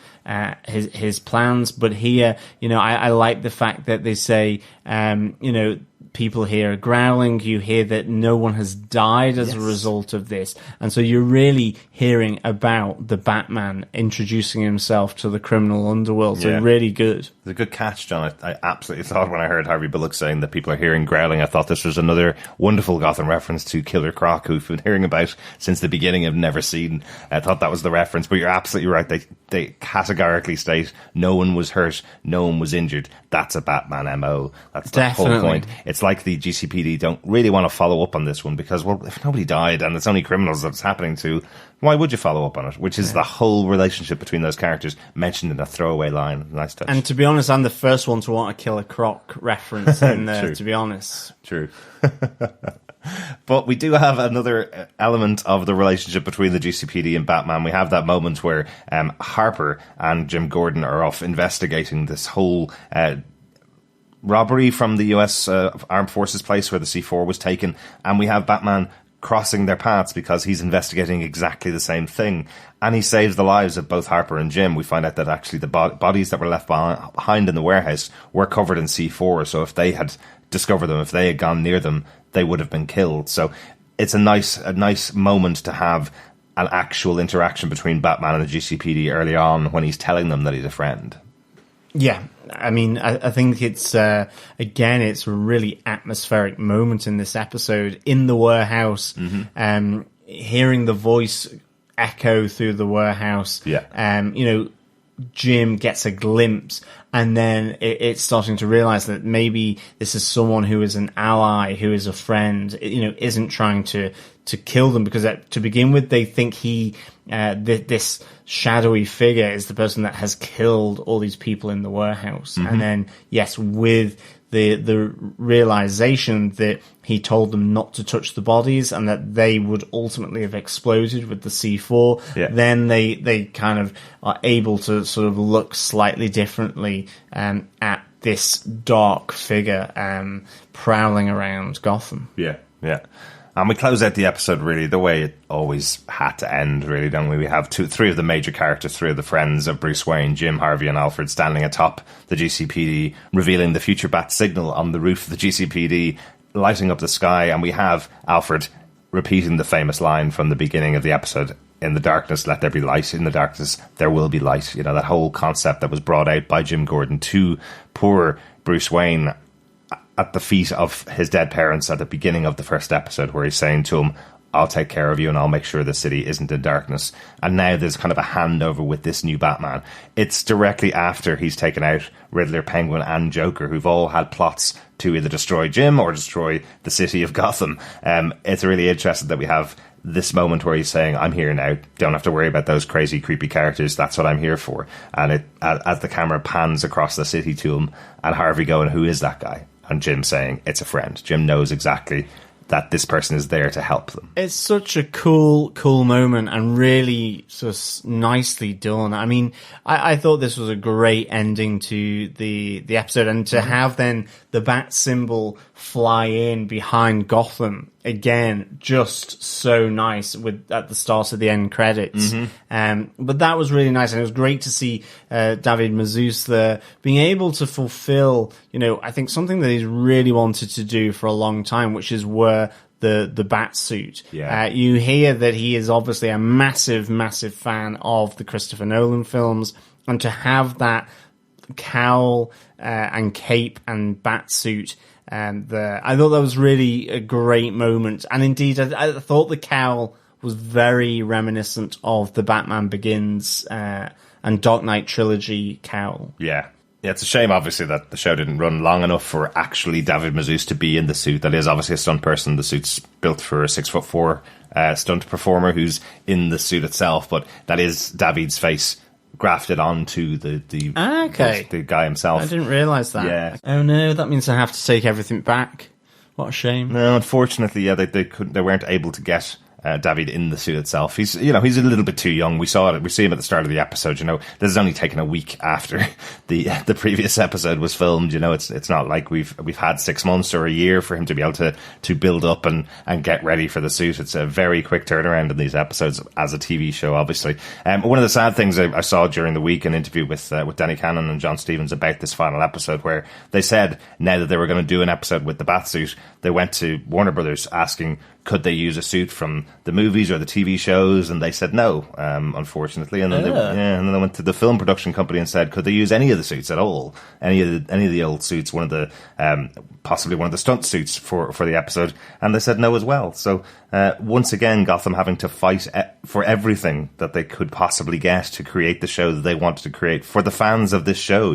his plans? But here, you know, I like the fact that they say, you know, people here are growling. You hear that no one has died as a result of this. And so you're really hearing about the Batman introducing himself to the criminal underworld. So really good. It's a good catch, John. I absolutely thought when I heard Harvey Bullock saying that people are hearing growling, I thought this was another wonderful Gotham reference to Killer Croc, who we've been hearing about since the beginning and never seen. I thought that was the reference, but you're absolutely right. They categorically state no one was hurt, no one was injured. That's a Batman MO. That's the whole point. It's like the GCPD don't really want to follow up on this one because, well, if nobody died and it's only criminals that it's happening to, why would you follow up on it? Which is the whole relationship between those characters mentioned in a throwaway line. Nice touch. And to be honest, I'm the first one to want a Killer Croc reference in there, to be honest. True. But we do have another element of the relationship between the GCPD and Batman. We have that moment where Harper and Jim Gordon are off investigating this whole robbery from the US Armed Forces place where the C4 was taken, and we have Batman crossing their paths because he's investigating exactly the same thing, and he saves the lives of both Harper and Jim. We find out that actually the bodies that were left behind in the warehouse were covered in C4, so if they had discovered them, if they had gone near them, they would have been killed. So it's a nice moment to have an actual interaction between Batman and the GCPD early on when he's telling them that he's a friend. Yeah, I mean, I think it's, again, it's a really atmospheric moment in this episode in the warehouse, hearing the voice echo through the warehouse. Yeah. You know, Jim gets a glimpse, and then it's starting to realize that maybe this is someone who is an ally, who is a friend, you know, isn't trying to kill them, because to begin with, they think this shadowy figure is the person that has killed all these people in the warehouse. And then, yes, with the realization that he told them not to touch the bodies and that they would ultimately have exploded with the C4, then they kind of are able to sort of look slightly differently at this dark figure prowling around Gotham. Yeah. And we close out the episode really the way it always had to end, really, don't we? We have three of the major characters, three of the friends of Bruce Wayne, Jim, Harvey, and Alfred, standing atop the GCPD, revealing the future bat signal on the roof of the GCPD, lighting up the sky, and we have Alfred repeating the famous line from the beginning of the episode, "In the darkness, let there be light. In the darkness, there will be light." You know, that whole concept that was brought out by Jim Gordon to poor Bruce Wayne at the feet of his dead parents at the beginning of the first episode, where he's saying to him, "I'll take care of you and I'll make sure the city isn't in darkness." And now there's kind of a handover with this new Batman. It's directly after he's taken out Riddler, Penguin and Joker, who've all had plots to either destroy Jim or destroy the city of Gotham. It's really interesting that we have this moment where he's saying, "I'm here now, don't have to worry about those crazy creepy characters, that's what I'm here for." And as the camera pans across the city to him, and Harvey going, "Who is that guy?" And Jim saying, "It's a friend." Jim knows exactly that this person is there to help them. It's such a cool moment and really sort of nicely done. I mean, I thought this was a great ending to the episode, and to have then the bat symbol fly in behind Gotham again, just so nice at the start of the end credits. But that was really nice, and it was great to see David Mazouz there being able to fulfill, you know, I think something that he's really wanted to do for a long time, which is wear the bat suit. You hear that he is obviously a massive fan of the Christopher Nolan films, and to have that cowl and cape and bat suit there, I thought that was really a great moment. And indeed, I thought the cowl was very reminiscent of the Batman Begins and Dark Knight trilogy cowl. Yeah, it's a shame, obviously, that the show didn't run long enough for actually David Mazouz to be in the suit. That is obviously a stunt person. The suit's built for a 6'4" stunt performer who's in the suit itself, but that is David's face grafted onto the guy himself. I didn't realise that. Yeah. Oh no, that means I have to take everything back. What a shame. No, unfortunately, yeah, they weren't able to get David in the suit itself. He's a little bit too young. We see him at the start of the episode. This has only taken a week after the previous episode was filmed. It's not like we've had 6 months or a year for him to be able to build up and get ready for the suit. It's a very quick turnaround in these episodes as a TV show, obviously. One of the sad things I saw during the week, an interview with Danny Cannon and John Stevens about this final episode, where they said now that they were going to do an episode with the Batsuit, they went to Warner Brothers asking, could they use a suit from the movies or the TV shows? And they said no, unfortunately. And then they went to the film production company and said, could they use any of the suits at all? Any of the old suits, possibly one of the stunt suits for the episode? And they said no as well. So once again, Gotham having to fight for everything that they could possibly get to create the show that they wanted to create for the fans of this show.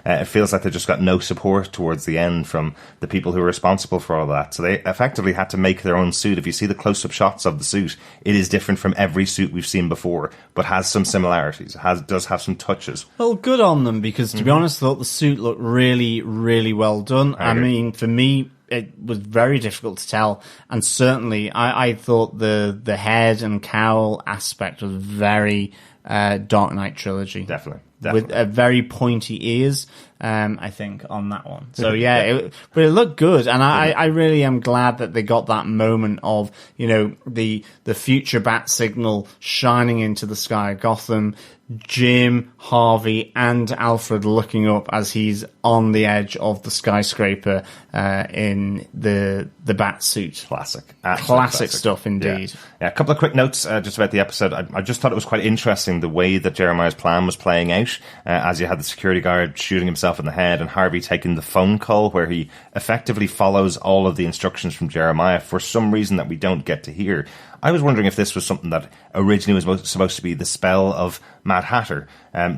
It feels like they just got no support towards the end from the people who were responsible for all that. So they effectively had to make their own suit. If you see the close-up shots of the suit, it is different from every suit we've seen before, but has some similarities. Does have some touches. Well, good on them, because to be honest, I thought the suit looked really, really well done. I mean, for me, it was very difficult to tell, and certainly I thought the head and cowl aspect was very Dark Knight trilogy. Definitely. With very pointy ears, I think, on that one. So yeah, but it looked good, and I really am glad that they got that moment of, the future bat signal shining into the sky of Gotham, Jim, Harvey, and Alfred looking up as he's on the edge of the skyscraper in the bat suit. Classic stuff indeed. Yeah, a couple of quick notes just about the episode. I just thought it was quite interesting the way that Jeremiah's plan was playing out, as you had the security guard shooting himself in the head and Harvey taking the phone call where he effectively follows all of the instructions from Jeremiah for some reason that we don't get to hear. I was wondering if this was something that originally was supposed to be the spell of Mad Hatter.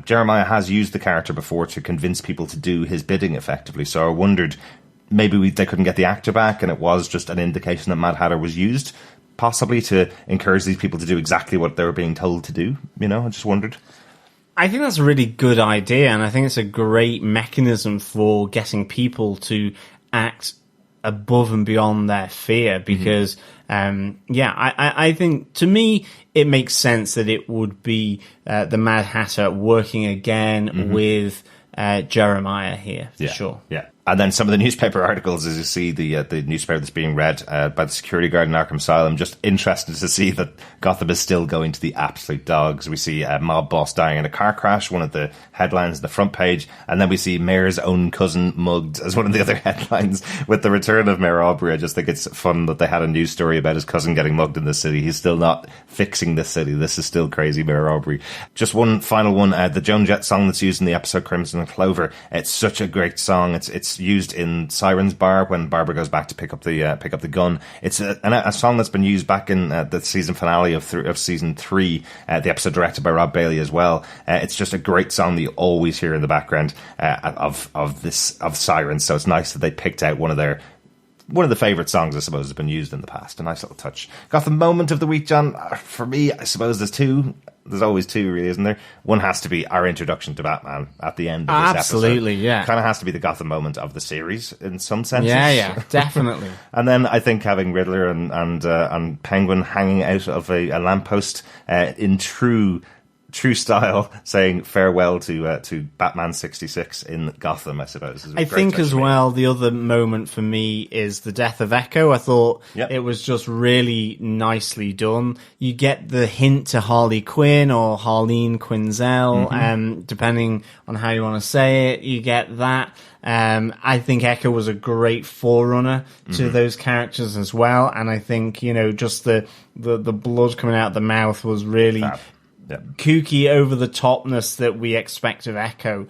Jeremiah has used the character before to convince people to do his bidding effectively, so I wondered maybe they couldn't get the actor back and it was just an indication that Mad Hatter was used, possibly to encourage these people to do exactly what they were being told to do. I just wondered. I think that's a really good idea, and I think it's a great mechanism for getting people to act above and beyond their fear, because I think, to me, it makes sense that it would be the Mad Hatter working again with Jeremiah here, for sure. Yeah. And then some of the newspaper articles, as you see the newspaper that's being read by the security guard in Arkham Asylum, just interested to see that Gotham is still going to the absolute dogs. We see a mob boss dying in a car crash, one of the headlines on the front page, and then we see Mayor's own cousin mugged as one of the other headlines. With the return of Mayor Aubrey, I just think it's fun that they had a news story about his cousin getting mugged in the city. He's still not fixing this city. This is still crazy, Mayor Aubrey. Just one final one, the Joan Jett song that's used in the episode Crimson and Clover. It's such a great song. It's used in Siren's bar when Barbara goes back to pick up the gun. It's a song that's been used back in the season finale of season 3, the episode directed by Rob Bailey as well. It's just a great song that you always hear in the background of Sirens. So it's nice that they picked out one of the favourite songs, I suppose, has been used in the past. A nice little touch. Got the moment of the week, John. For me, I suppose there's two. There's always two, really, isn't there? One has to be our introduction to Batman at the end of this episode. Absolutely, yeah. Kind of has to be the Gotham moment of the series, in some senses. Yeah, definitely. And then I think having Riddler and Penguin hanging out of a lamppost in true style, saying farewell to Batman 66 in Gotham, I suppose. I think as well, the other moment for me is the death of Echo. I thought it was just really nicely done. You get the hint to Harley Quinn or Harleen Quinzel, depending on how you want to say it. You get that. I think Echo was a great forerunner to those characters as well. And I think, just the blood coming out of the mouth was really kooky, over the topness that we expect of Echo.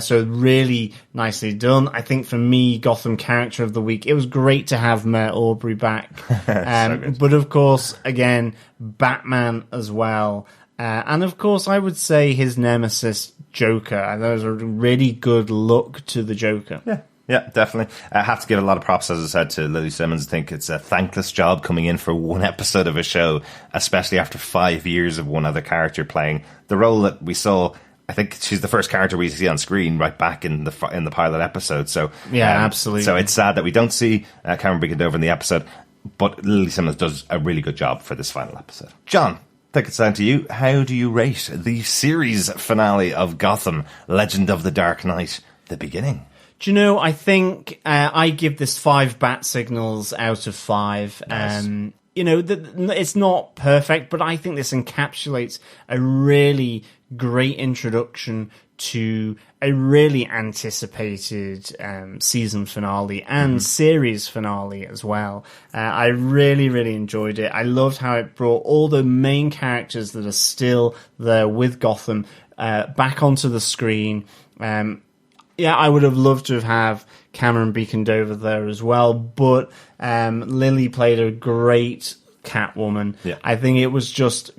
So really nicely done. I think for me, Gotham character of the week, it was great to have Mayor Aubrey back. But of course, again, Batman as well. And of course, I would say his nemesis, Joker. I thought it was a really good look to the Joker. Yeah, definitely. I have to give a lot of props, as I said, to Lily Simmons. I think it's a thankless job coming in for one episode of a show, especially after 5 years of one other character playing the role that we saw I think she's the first character we see on screen right back in the pilot episode. So yeah, absolutely. So it's sad that we don't see Cameron Bigelow in the episode, but Lily Simmons does a really good job for this final episode. John, take it down to you. How do you rate the series finale of Gotham, Legend of the Dark Knight, the beginning? Do you know, I think I give this 5 bat signals out of 5. Nice. It's not perfect, but I think this encapsulates a really great introduction to a really anticipated season finale and series finale as well. I really, really enjoyed it. I loved how it brought all the main characters that are still there with Gotham back onto the screen. I would have loved to have Cameron Beacon-Dover there as well, but Lily played a great Catwoman. Yeah. I think it was just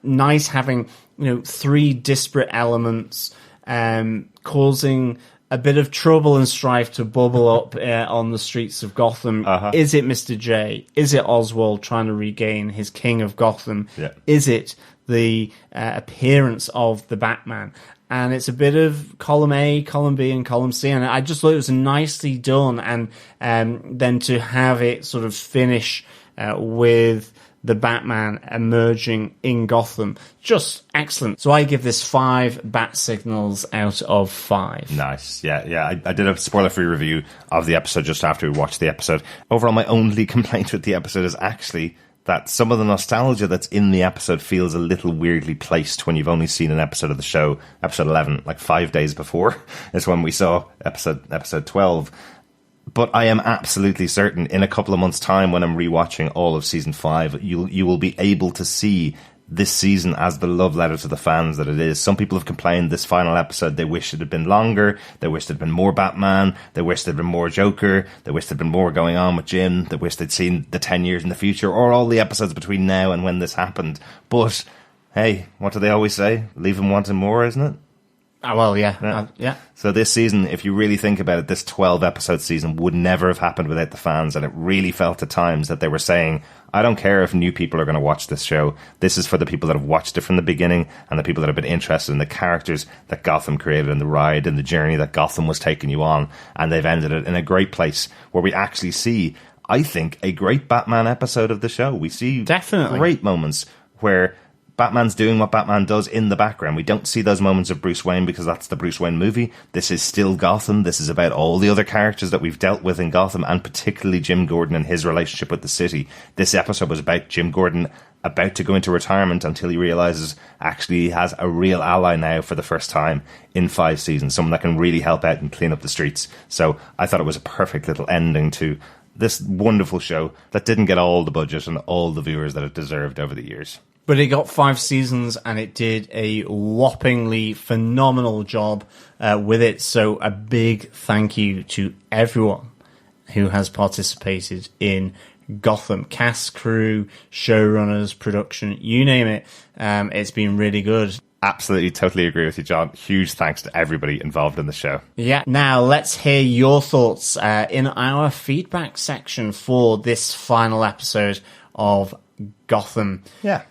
nice having 3 disparate elements causing a bit of trouble and strife to bubble up on the streets of Gotham. Is it Mr. J? Is it Oswald trying to regain his King of Gotham? Yeah. Is it the appearance of the Batman? And it's a bit of column A, column B, and column C. And I just thought it was nicely done. And then to have it sort of finish with the Batman emerging in Gotham, just excellent. So I give this 5 bat signals out of 5. Nice. Yeah. I did a spoiler-free review of the episode just after we watched the episode. Overall, my only complaint with the episode is actually that some of the nostalgia that's in the episode feels a little weirdly placed when you've only seen an episode of the show, episode 11, like 5 days before is when we saw episode 12. But I am absolutely certain in a couple of months' time when I'm rewatching all of season 5, you will be able to see this season as the love letter to the fans that it is. Some people have complained this final episode, they wish it had been longer, they wish there'd been more Batman, they wish there'd been more Joker, they wish there'd been more going on with Jim, they wish they'd seen the 10 years in the future, or all the episodes between now and when this happened. But, hey, what do they always say? Leave them wanting more, isn't it? Oh, well, yeah. Yeah. So this season, if you really think about it, this 12-episode season would never have happened without the fans, and it really felt at times that they were saying, I don't care if new people are going to watch this show. This is for the people that have watched it from the beginning and the people that have been interested in the characters that Gotham created and the ride and the journey that Gotham was taking you on. And they've ended it in a great place where we actually see, I think, a great Batman episode of the show. We see definitely great moments where Batman's doing what Batman does in the background. We don't see those moments of Bruce Wayne because that's the Bruce Wayne movie. This is still Gotham. This is about all the other characters that we've dealt with in Gotham, and particularly Jim Gordon and his relationship with the city. This episode was about Jim Gordon about to go into retirement until he realizes actually he has a real ally now for the first time in 5 seasons, someone that can really help out and clean up the streets. So I thought it was a perfect little ending to this wonderful show that didn't get all the budget and all the viewers that it deserved over the years. But it got 5 seasons and it did a whoppingly phenomenal job with it. So a big thank you to everyone who has participated in Gotham. Cast, crew, showrunners, production, you name it. It's been really good. Absolutely, totally agree with you, John. Huge thanks to everybody involved in the show. Yeah, now let's hear your thoughts in our feedback section for this final episode of Gotham. Yeah.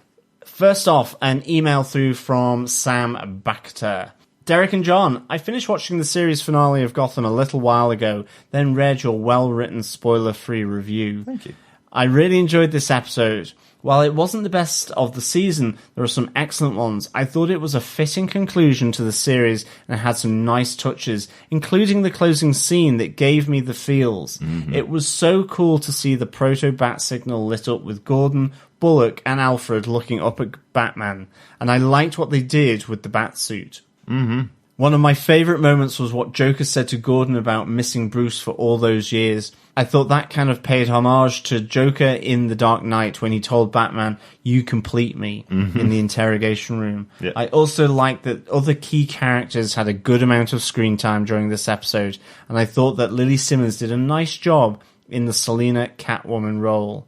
First off, an email through from Sam Bachter. Derek and John, I finished watching the series finale of Gotham a little while ago, then read your well-written spoiler-free review. Thank you. I really enjoyed this episode. While it wasn't the best of the season, there were some excellent ones. I thought it was a fitting conclusion to the series and had some nice touches, including the closing scene that gave me the feels. Mm-hmm. It was so cool to see the proto-bat signal lit up with Gordon, Bullock and Alfred looking up at Batman, and I liked what they did with the bat suit. Mm-hmm. One of my favourite moments was what Joker said to Gordon about missing Bruce for all those years. I thought that kind of paid homage to Joker in The Dark Knight when he told Batman, "You complete me," in the interrogation room. Yeah. I also liked that other key characters had a good amount of screen time during this episode, and I thought that Lily Simmons did a nice job in the Selina Catwoman role.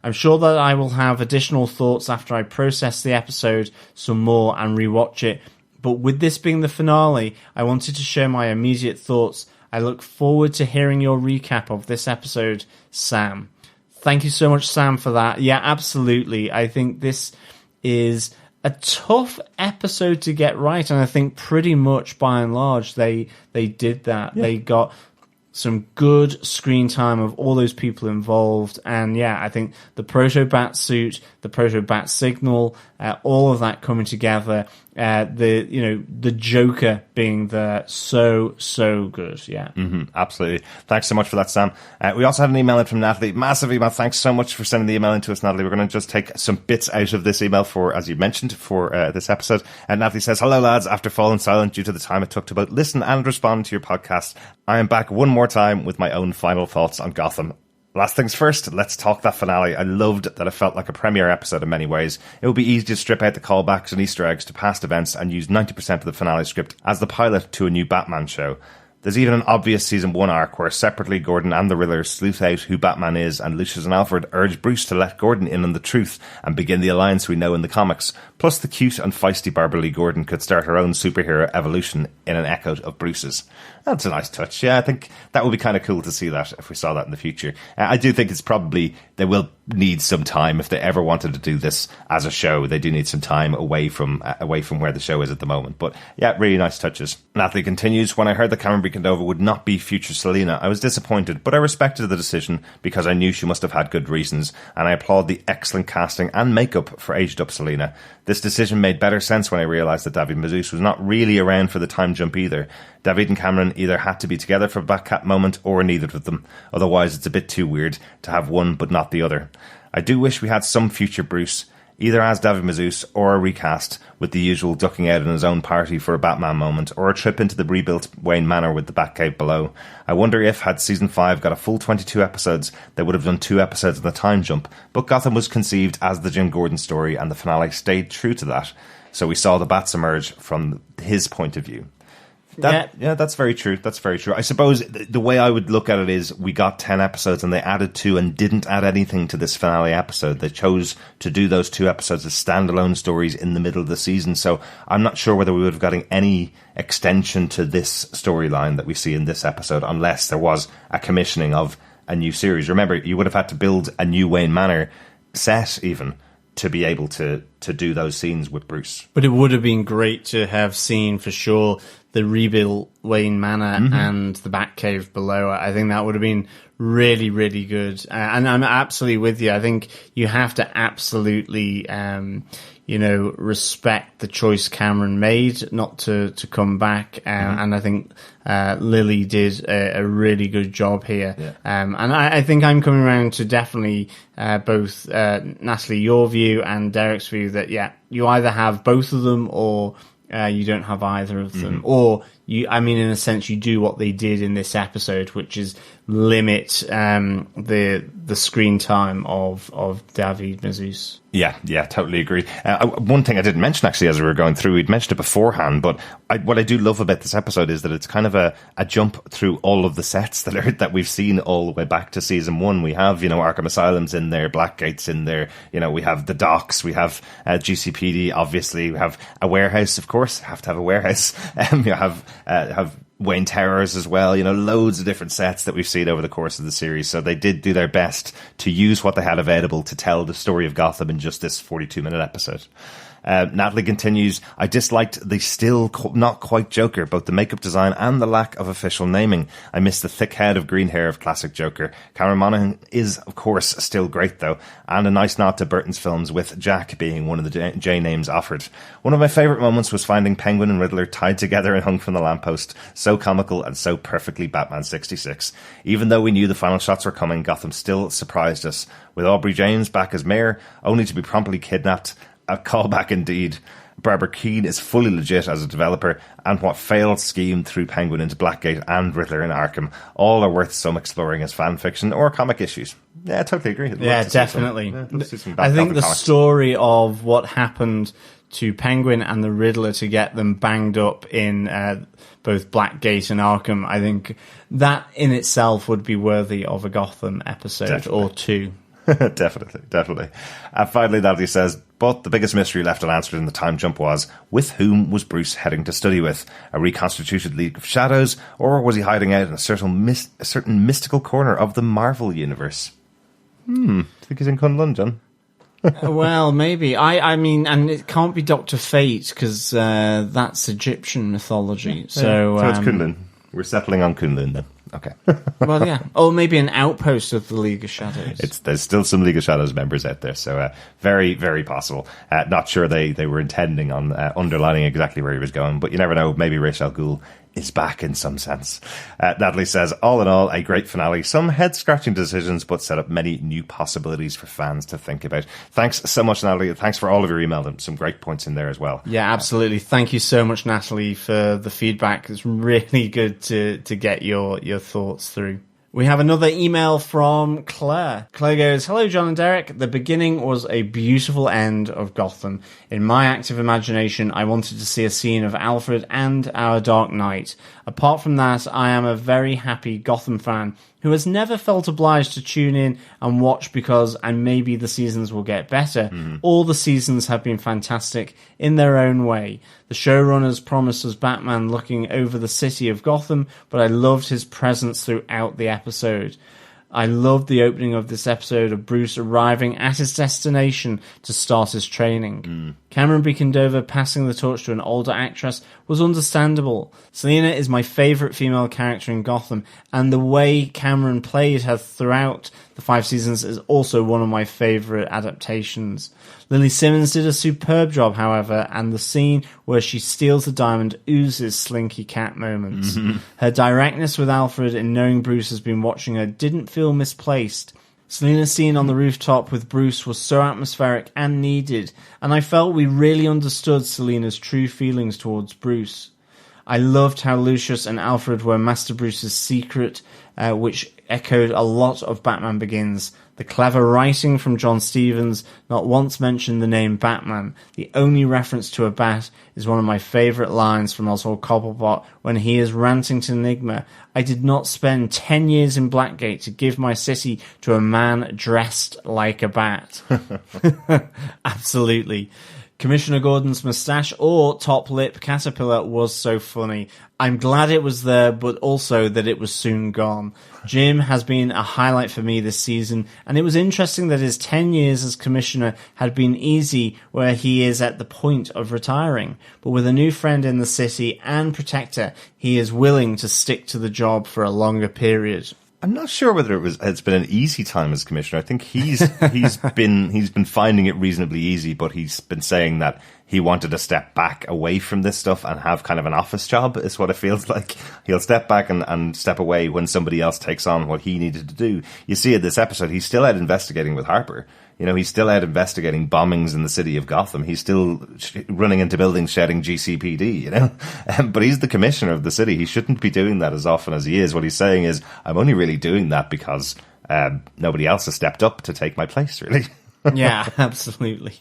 I'm sure that I will have additional thoughts after I process the episode some more and rewatch it, but with this being the finale, I wanted to share my immediate thoughts. I look forward to hearing your recap of this episode, Sam. Thank you so much, Sam, for that. Yeah, absolutely. I think this is a tough episode to get right, and I think pretty much by and large they did that. Yeah. They got some good screen time of all those people involved, and yeah, I think the proto-bat suit, the proto-bat signal, all of that coming together, the Joker being there, so good. Yeah. Absolutely. Thanks so much for that, Sam. We also had an email in from Natalie. Massive email. Thanks so much for sending the email in to us, Natalie. We're going to just take some bits out of this email for, as you mentioned, for this episode. And Natalie says, hello lads, after falling silent due to the time it took to both listen and respond to your podcast, I am back one more time with my own final thoughts on Gotham. Last things first, let's talk that finale. I loved that it felt like a premiere episode in many ways. It would be easy to strip out the callbacks and Easter eggs to past events and use 90% of the finale script as the pilot to a new Batman show. There's even an obvious Season 1 arc where separately Gordon and the Riddler sleuth out who Batman is, and Lucius and Alfred urge Bruce to let Gordon in on the truth and begin the alliance we know in the comics. Plus the cute and feisty Barbara Lee Gordon could start her own superhero evolution in an echo of Bruce's. That's a nice touch. Yeah, I think that would be kind of cool to see that if we saw that in the future. I do think it's probably, they will need some time if they ever wanted to do this as a show. They do need some time away from where the show is at the moment. But yeah, really nice touches. Natalie continues, when I heard that Cameron Biekendova would not be future Selina, I was disappointed, but I respected the decision because I knew she must have had good reasons, and I applaud the excellent casting and makeup for aged up Selina. This decision made better sense when I realised that David Mazouz was not really around for the time jump either. David and Cameron either had to be together for a Batcat moment or neither of them. Otherwise, it's a bit too weird to have one but not the other. I do wish we had some future Bruce, either as David Mazouz or a recast with the usual ducking out in his own party for a Batman moment, or a trip into the rebuilt Wayne Manor with the Batcave below. I wonder if, had Season 5 got a full 22 episodes, they would have done 2 episodes of the time jump, but Gotham was conceived as the Jim Gordon story and the finale stayed true to that. So we saw the Bats emerge from his point of view. Yeah, that's very true. That's very true. I suppose the way I would look at it is we got 10 episodes and they added 2 and didn't add anything to this finale episode. They chose to do those 2 episodes as standalone stories in the middle of the season. So I'm not sure whether we would have gotten any extension to this storyline that we see in this episode unless there was a commissioning of a new series. Remember, you would have had to build a new Wayne Manor set even to be able to do those scenes with Bruce. But it would have been great to have seen for sure the rebuilt Wayne Manor and the Batcave below. I think that would have been really, really good. And I'm absolutely with you. I think you have to absolutely, respect the choice Cameron made not to come back. And I think Lily did a really good job here. Yeah. And I think I'm coming around to definitely both Natalie, your view, and Derek's view that, yeah, you either have both of them or you don't have either of them. Or, in a sense, you do what they did in this episode, which is limit the screen time of David Mazouz. Yeah, totally agree. One thing I didn't mention, actually, as we were going through, we'd mentioned it beforehand, but what I do love about this episode is that it's kind of a jump through all of the sets that we've seen all the way back to Season 1. We have, Arkham Asylum's in there, Blackgate's in there, we have the docks, we have GCPD, obviously, we have a warehouse, of course, have to have a warehouse, you have Wayne Towers as well, loads of different sets that we've seen over the course of the series. So they did do their best to use what they had available to tell the story of Gotham in just this 42-minute episode. Natalie continues, I disliked the still not quite Joker, both the makeup design and the lack of official naming. I miss the thick head of green hair of classic Joker. Cameron Monaghan is, of course, still great, though, and a nice nod to Burton's films, with Jack being one of the J names offered. One of my favourite moments was finding Penguin and Riddler tied together and hung from the lamppost. So comical and so perfectly Batman 66. Even though we knew the final shots were coming, Gotham still surprised us, with Aubrey James back as mayor, only to be promptly kidnapped. A callback indeed. Barbara Keane is fully legit as a developer, and what failed scheme threw Penguin into Blackgate and Riddler in Arkham all are worth some exploring as fan fiction or comic issues. Yeah, I totally agree. Yeah, definitely. I think the story of what happened to Penguin and the Riddler to get them banged up in both Blackgate and Arkham, I think that in itself would be worthy of a Gotham episode or 2. Definitely. Finally, Natalie says, but the biggest mystery left unanswered in the time jump was, with whom was Bruce heading to study with? A reconstituted League of Shadows, or was he hiding out in a certain mystical corner of the Marvel universe? I think he's in Kunlun, John. Well, maybe. I mean, and it can't be Dr. Fate because that's Egyptian mythology. So it's Kunlun. We're settling on Kunlun then. Okay. Well, yeah. Or maybe an outpost of the League of Shadows. There's still some League of Shadows members out there, so very, very possible. Not sure they were intending on underlining exactly where he was going, but you never know. Maybe Ra's al Ghul is back in some sense. Natalie says, all in all, a great finale. Some head-scratching decisions, but set up many new possibilities for fans to think about. Thanks so much, Natalie. Thanks for all of your email and some great points in there as well. Yeah, absolutely. Thank you so much, Natalie, for the feedback. It's really good to get your thoughts through. We have another email from Claire. Claire goes, hello, John and Derek. The beginning was a beautiful end of Gotham. In my active imagination, I wanted to see a scene of Alfred and our Dark Knight. Apart from that, I am a very happy Gotham fan who has never felt obliged to tune in and watch because, and maybe the seasons will get better. All the seasons have been fantastic in their own way. The showrunners promised us Batman looking over the city of Gotham, but I loved his presence throughout the episode. I loved the opening of this episode of Bruce arriving at his destination to start his training. Cameron Beacon-Dover passing the torch to an older actress was understandable. Selina is my favourite female character in Gotham, and the way Cameron played her throughout the 5 seasons is also one of my favourite adaptations. Lily Simmons did a superb job, however, and the scene where she steals the diamond oozes Slinky Cat moments. Her directness with Alfred in knowing Bruce has been watching her didn't feel misplaced. Selina's scene on the rooftop with Bruce was so atmospheric and needed, and I felt we really understood Selina's true feelings towards Bruce. I loved how Lucius and Alfred were Master Bruce's secret, which echoed a lot of Batman Begins. The clever writing from John Stevens not once mentioned the name Batman. The only reference to a bat is one of my favourite lines from Oswald Cobblepot when he is ranting to Enigma. I did not spend 10 years in Blackgate to give my city to a man dressed like a bat. Absolutely. Commissioner Gordon's moustache or top lip caterpillar was so funny. I'm glad it was there, but also that it was soon gone. Jim has been a highlight for me this season, and it was interesting that his 10 years as commissioner had been easy where he is at the point of retiring. But with a new friend in the city and protector, he is willing to stick to the job for a longer period. I'm not sure whether it's been an easy time as commissioner. I think he's been finding it reasonably easy, but he's been saying that he wanted to step back away from this stuff and have kind of an office job, is what it feels like. He'll step back and step away when somebody else takes on what he needed to do. You see in this episode, he's still out investigating with Harper. You know, he's still out investigating bombings in the city of Gotham. He's still running into buildings shouting GCPD, you know. But he's the commissioner of the city. He shouldn't be doing that as often as he is. What he's saying is, I'm only really doing that because nobody else has stepped up to take my place, really. Yeah, absolutely.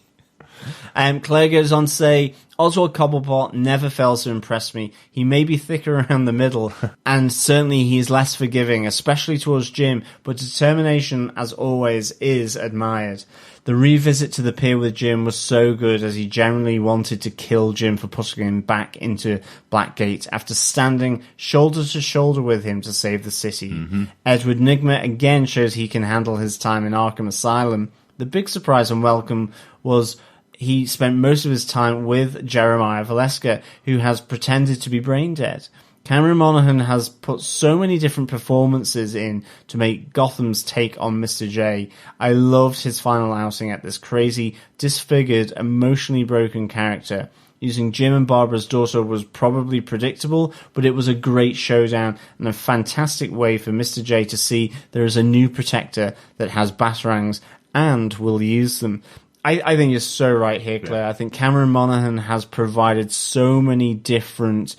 Claire goes on to say, Oswald Cobblepot never fails to impress me. He may be thicker around the middle, and certainly he's less forgiving, especially towards Jim, but determination, as always, is admired. The revisit to the pier with Jim was so good, as he genuinely wanted to kill Jim for putting him back into Blackgate after standing shoulder to shoulder with him to save the city. Edward Nygma again shows he can handle his time in Arkham Asylum. The big surprise and welcome was he spent most of his time with Jeremiah Valeska, who has pretended to be brain dead. Cameron Monaghan has put so many different performances in to make Gotham's take on Mr. J. I loved his final outing at this crazy, disfigured, emotionally broken character. Using Jim and Barbara's daughter was probably predictable, but it was a great showdown and a fantastic way for Mr. J to see there is a new protector that has batarangs and will use them. I think you're so right here, Claire. Yeah. I think Cameron Monaghan has provided so many different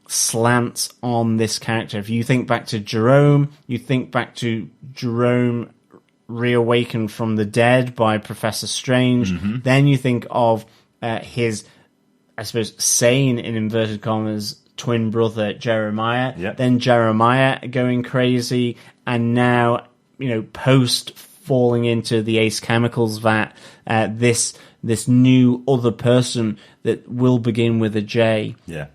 slants on this character. If you think back to Jerome, you think back to Jerome reawakened from the dead by Professor Strange. Then you think of his, I suppose, sane, in inverted commas, twin brother, Jeremiah. Yep. Then Jeremiah going crazy. And now, you know, post falling into the Ace Chemicals vat, this new other person that will begin with a J. Yeah.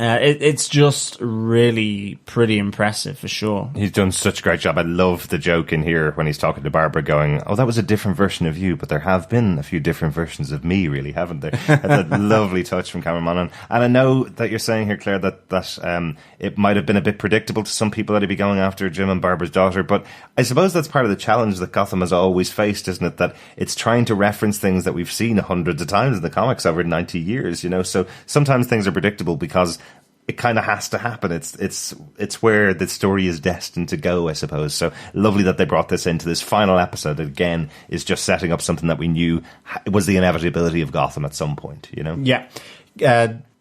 It's just really pretty impressive for sure. He's done such a great job. I love the joke in here when he's talking to Barbara going, oh, that was a different version of you, but there have been a few different versions of me, really, haven't there? That's a lovely touch from Cameron Monaghan. And I know that you're saying here, Claire, that it might have been a bit predictable to some people that he'd be going after Jim and Barbara's daughter, but I suppose that's part of the challenge that Gotham has always faced, isn't it? That it's trying to reference things that we've seen hundreds of times in the comics over 90 years, you know? So sometimes things are predictable because it kind of has to happen. It's where the story is destined to go, I suppose. So lovely that they brought this into this final episode that, again, is just setting up something that we knew was the inevitability of Gotham at some point, you know? Yeah.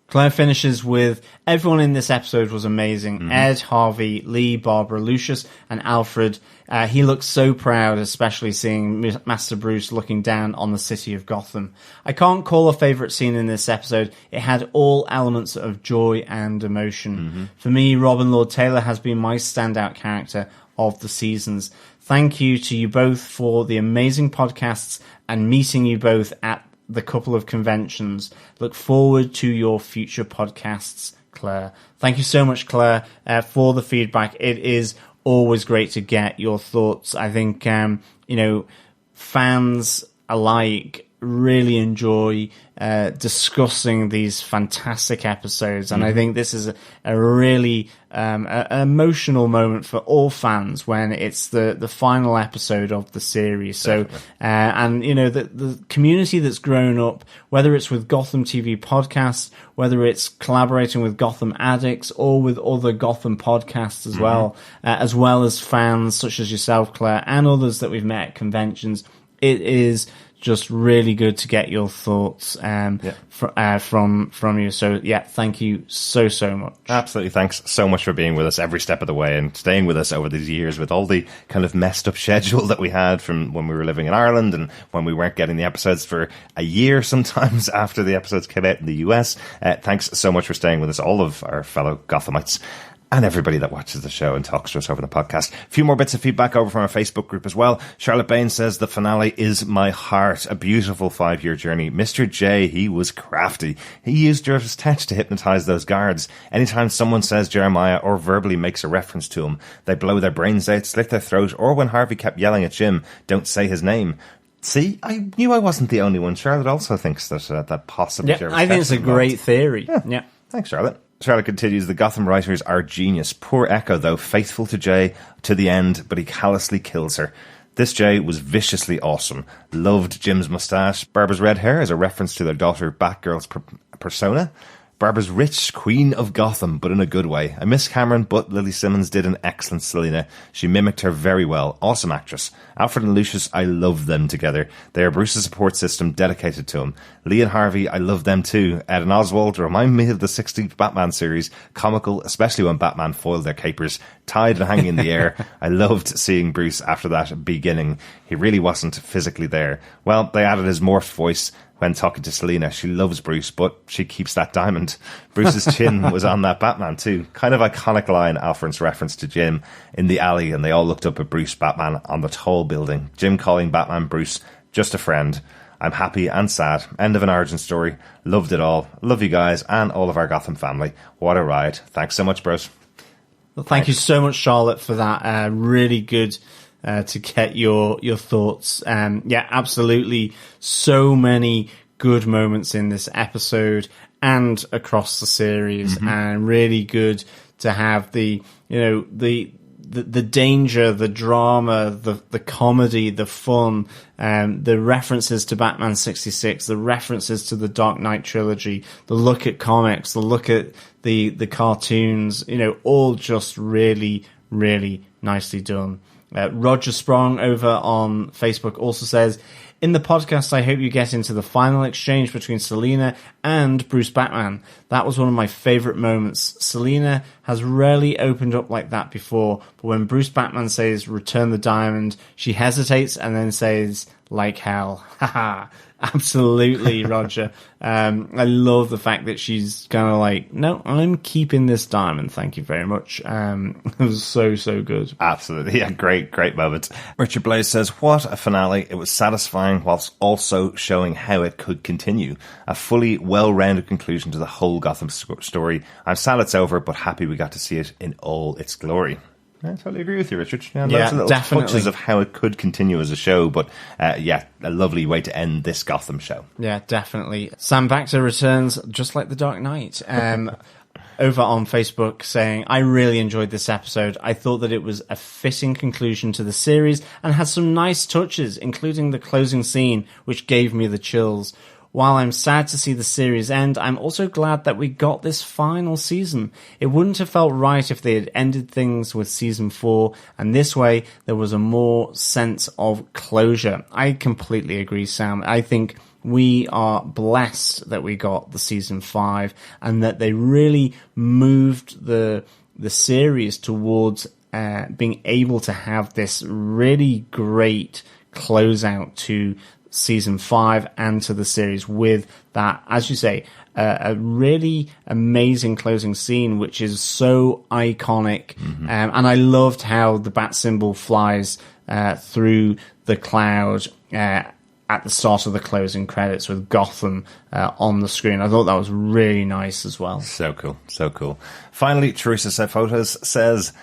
Claire finishes with, everyone in this episode was amazing. Mm-hmm. Ed, Harvey, Lee, Barbara, Lucius, and Alfred. He looks so proud, especially seeing Master Bruce looking down on the city of Gotham. I can't call a favourite scene in this episode. It had all elements of joy and emotion. Mm-hmm. For me, Robin Lord Taylor has been my standout character of the seasons. Thank you to you both for the amazing podcasts and meeting you both at the couple of conventions. Look forward to your future podcasts, Claire. Thank you so much, Claire, for the feedback. It is always great to get your thoughts. I think, fans alike really enjoy discussing these fantastic episodes, and I think this is a really an emotional moment for all fans when it's the final episode of the series. So and the community that's grown up, whether it's with Gotham TV Podcast, whether it's collaborating with Gotham Addicts or with other Gotham podcasts as well as fans such as yourself, Claire, and others that we've met at conventions, it is just really good to get your thoughts from you. So yeah, thank you so much. Absolutely. Thanks so much for being with us every step of the way and staying with us over these years with all the kind of messed up schedule that we had from when we were living in Ireland and when we weren't getting the episodes for a year sometimes after the episodes came out in the US. Thanks so much for staying with us, all of our fellow Gothamites. And everybody that watches the show and talks to us over the podcast. A few more bits of feedback over from our Facebook group as well. Charlotte Bain says, the finale is my heart. A beautiful 5-year journey. Mr. J, he was crafty. He used Jervis Tetch to hypnotize those guards. Anytime someone says Jeremiah or verbally makes a reference to him, they blow their brains out, slit their throat, or when Harvey kept yelling at Jim, don't say his name. See, I knew I wasn't the only one. Charlotte also thinks that possibly Jervis Tetch. I think it's a great theory. Yeah. Thanks, Charlotte. Charlotte continues, the Gotham writers are genius. Poor Echo, though, faithful to Jay to the end, but he callously kills her. This Jay was viciously awesome. Loved Jim's moustache. Barbara's red hair is a reference to their daughter Batgirl's persona. Barbara's rich queen of Gotham, but in a good way. I miss Cameron, but Lily Simmons did an excellent Selina. She mimicked her very well. Awesome actress. Alfred and Lucius, I love them together. They are Bruce's support system, dedicated to him. Lee and Harvey, I love them too. Ed and Oswald remind me of the 60s Batman series. Comical, especially when Batman foiled their capers, tied and hanging in the air. I loved seeing Bruce after that beginning. He really wasn't physically there. Well, they added his morphed voice when talking to Selina. She loves Bruce, but she keeps that diamond. Bruce's chin was on that Batman too. Kind of iconic line, Alfred's reference to Jim in the alley, and they all looked up at Bruce Batman on the tall building. Jim calling Batman Bruce, just a friend. I'm happy and sad. End of an origin story. Loved it all. Love you guys and all of our Gotham family. What a ride. Thanks so much, bros. Well, thank you so much, Charlotte, for that. Really good to get your thoughts. Yeah, absolutely. So many good moments in this episode and across the series, and really good to have the danger, the drama, the comedy, the fun, the references to Batman 66, the references to the Dark Knight trilogy, the look at comics, the look at the cartoons, all just really, really nicely done. Roger Sprong over on Facebook also says, in the podcast, I hope you get into the final exchange between Selina and Bruce Batman. That was one of my favourite moments. Selina has rarely opened up like that before, but when Bruce Batman says, return the diamond, she hesitates and then says, like hell. Haha. Absolutely, Roger. I love the fact that she's kind of like, no, I'm keeping this diamond. Thank you very much. It was so good. Absolutely. Yeah, great moment. Richard Blaze says, what a finale. It was satisfying satisfying whilst also showing how it could continue. A fully well-rounded conclusion to the whole Gotham story. I'm sad it's over, but happy we got to see it in all its glory. I totally agree with you, Richard. Loads of little touches of how it could continue as a show, but a lovely way to end this Gotham show. Yeah, definitely. Sam Baxter returns just like the Dark Knight. Over on Facebook saying, I really enjoyed this episode. I thought that it was a fitting conclusion to the series and had some nice touches, including the closing scene, which gave me the chills. While I'm sad to see the series end, I'm also glad that we got this final season. It wouldn't have felt right if they had ended things with season 4, and this way there was a more sense of closure. I completely agree, Sam. I think we are blessed that we got the season 5 and that they really moved the series towards being able to have this really great closeout to season 5 and to the series with that, as you say, a really amazing closing scene, which is so iconic. And I loved how the bat symbol flies through the cloud at the start of the closing credits with Gotham on the screen. I thought that was really nice as well. So cool, so cool. Finally, Teresa Photos says,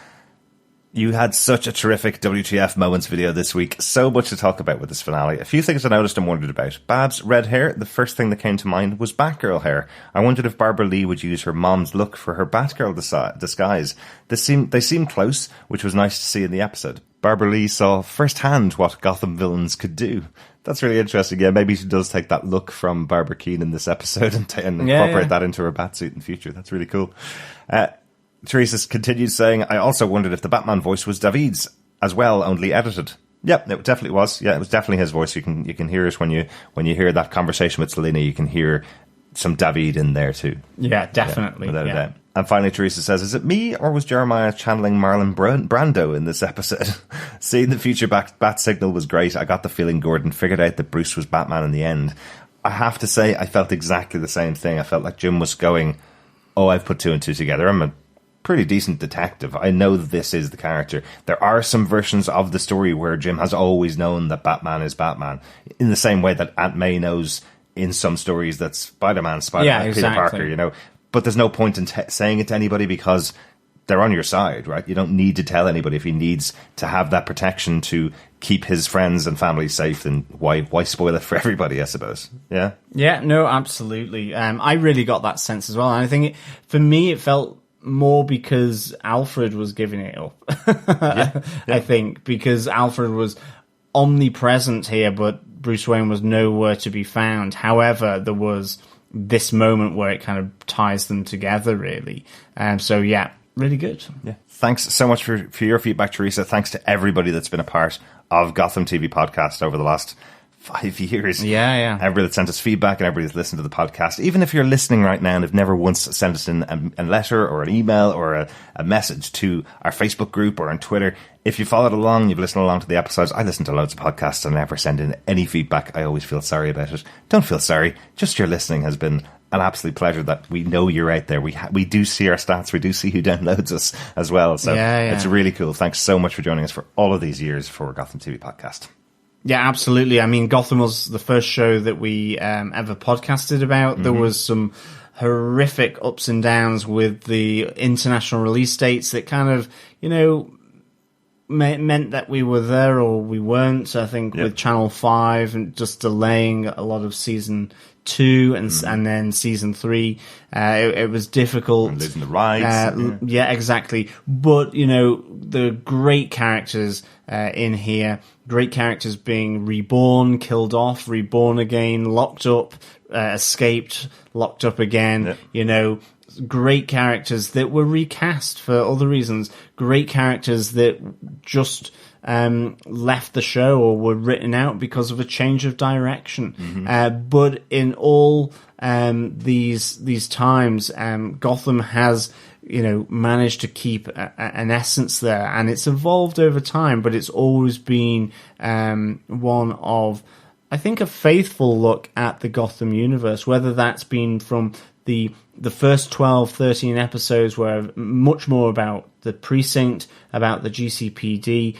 you had such a terrific WTF moments video this week. So much to talk about with this finale. A few things I noticed and wondered about. Babs' red hair, the first thing that came to mind was Batgirl hair. I wondered if Barbara Lee would use her mom's look for her Batgirl disguise. They seemed close, which was nice to see in the episode. Barbara Lee saw firsthand what Gotham villains could do. That's really interesting. Yeah, maybe she does take that look from Barbara Keane in this episode and incorporate that into her Batsuit in the future. That's really cool. Teresa continues saying, I also wondered if the Batman voice was David's as well, only edited. Yep, it definitely was. Yeah, it was definitely his voice. You can hear it when you hear that conversation with Selena. You can hear some David in there too. Yeah, definitely. Without a doubt. And finally, Teresa says, is it me or was Jeremiah channeling Marlon Brando in this episode? Seeing the future bat signal was great. I got the feeling Gordon figured out that Bruce was Batman in the end. I have to say, I felt exactly the same thing. I felt like Jim was going, oh, I've put 2 and 2 together. I'm a pretty decent detective. I know that this is the character. There are some versions of the story where Jim has always known that Batman is Batman, in the same way that Aunt May knows in some stories that Spider-Man, Peter Parker, But there's no point in saying it to anybody because they're on your side, right? You don't need to tell anybody. If he needs to have that protection to keep his friends and family safe, then why spoil it for everybody, I suppose? Yeah? Yeah, no, absolutely. I really got that sense as well. And I think, for me, it felt more because Alfred was giving it up. I think, because Alfred was omnipresent here, but Bruce Wayne was nowhere to be found. However, there was this moment where it kind of ties them together, really. So, yeah, really good. Yeah. Thanks so much for your feedback, Teresa. Thanks to everybody that's been a part of Gotham TV Podcast over the last 5 years. Yeah. Everybody that sent us feedback and everybody that's listened to the podcast. Even if you're listening right now and have never once sent us in a letter or an email or a message to our Facebook group or on Twitter, if you followed along, you've listened along to the episodes. I listen to loads of podcasts and never send in any feedback. I always feel sorry about it. Don't feel sorry. Just your listening has been an absolute pleasure. That we know you're out there. We do see our stats. We do see who downloads us as well. So It's really cool. Thanks so much for joining us for all of these years for Gotham TV Podcast. Yeah, absolutely. I mean, Gotham was the first show that we ever podcasted about. There was some horrific ups and downs with the international release dates that kind of, meant that we were there or we weren't. I think with Channel 5 and just delaying a lot of season 2 and then season 3, it was difficult. And losing the rights. Yeah, exactly. But, the great characters in here, great characters being reborn, killed off, reborn again, locked up, escaped, locked up again, great characters that were recast for other reasons, great characters that just left the show or were written out because of a change of direction. But in all these times, Gotham has managed to keep an essence there, and it's evolved over time, but it's always been one of, I think, a faithful look at the Gotham universe, whether that's been from the first 12, 13 episodes were much more about the precinct, about the GCPD,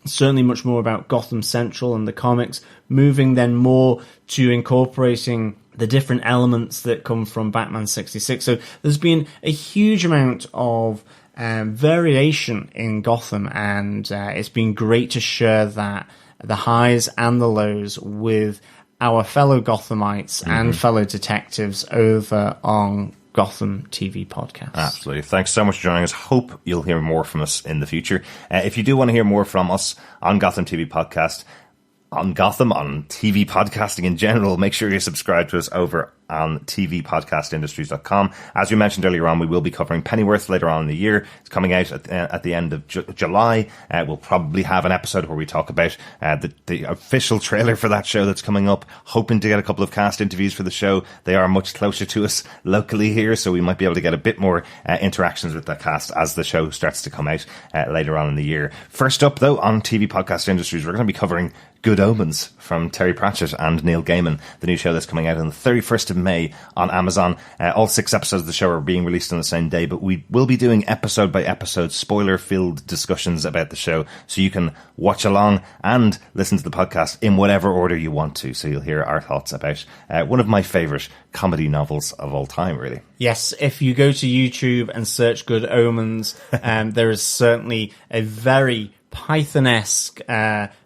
certainly much more about Gotham Central and the comics, moving then more to incorporating the different elements that come from Batman 66. So there's been a huge amount of variation in Gotham, and it's been great to share that, the highs and the lows, with our fellow Gothamites and fellow detectives over on Gotham TV Podcast. Absolutely. Thanks so much for joining us. Hope you'll hear more from us in the future. If you do want to hear more from us on Gotham TV Podcast, on Gotham, on TV podcasting in general, make sure you subscribe to us over on tvpodcastindustries.com. As we mentioned earlier on, we will be covering Pennyworth later on in the year. It's coming out at the end of July. We'll probably have an episode where we talk about the official trailer for that show that's coming up, hoping to get a couple of cast interviews for the show. They are much closer to us locally here, so we might be able to get a bit more interactions with the cast as the show starts to come out later on in the year. First up, though, on TV Podcast Industries, we're going to be covering Good Omens from Terry Pratchett and Neil Gaiman, the new show that's coming out on the 31st of May on Amazon. All 6 episodes of the show are being released on the same day, but we will be doing episode by episode spoiler-filled discussions about the show, so you can watch along and listen to the podcast in whatever order you want to, so you'll hear our thoughts about one of my favourite comedy novels of all time, really. Yes, if you go to YouTube and search Good Omens, there is certainly a very Python-esque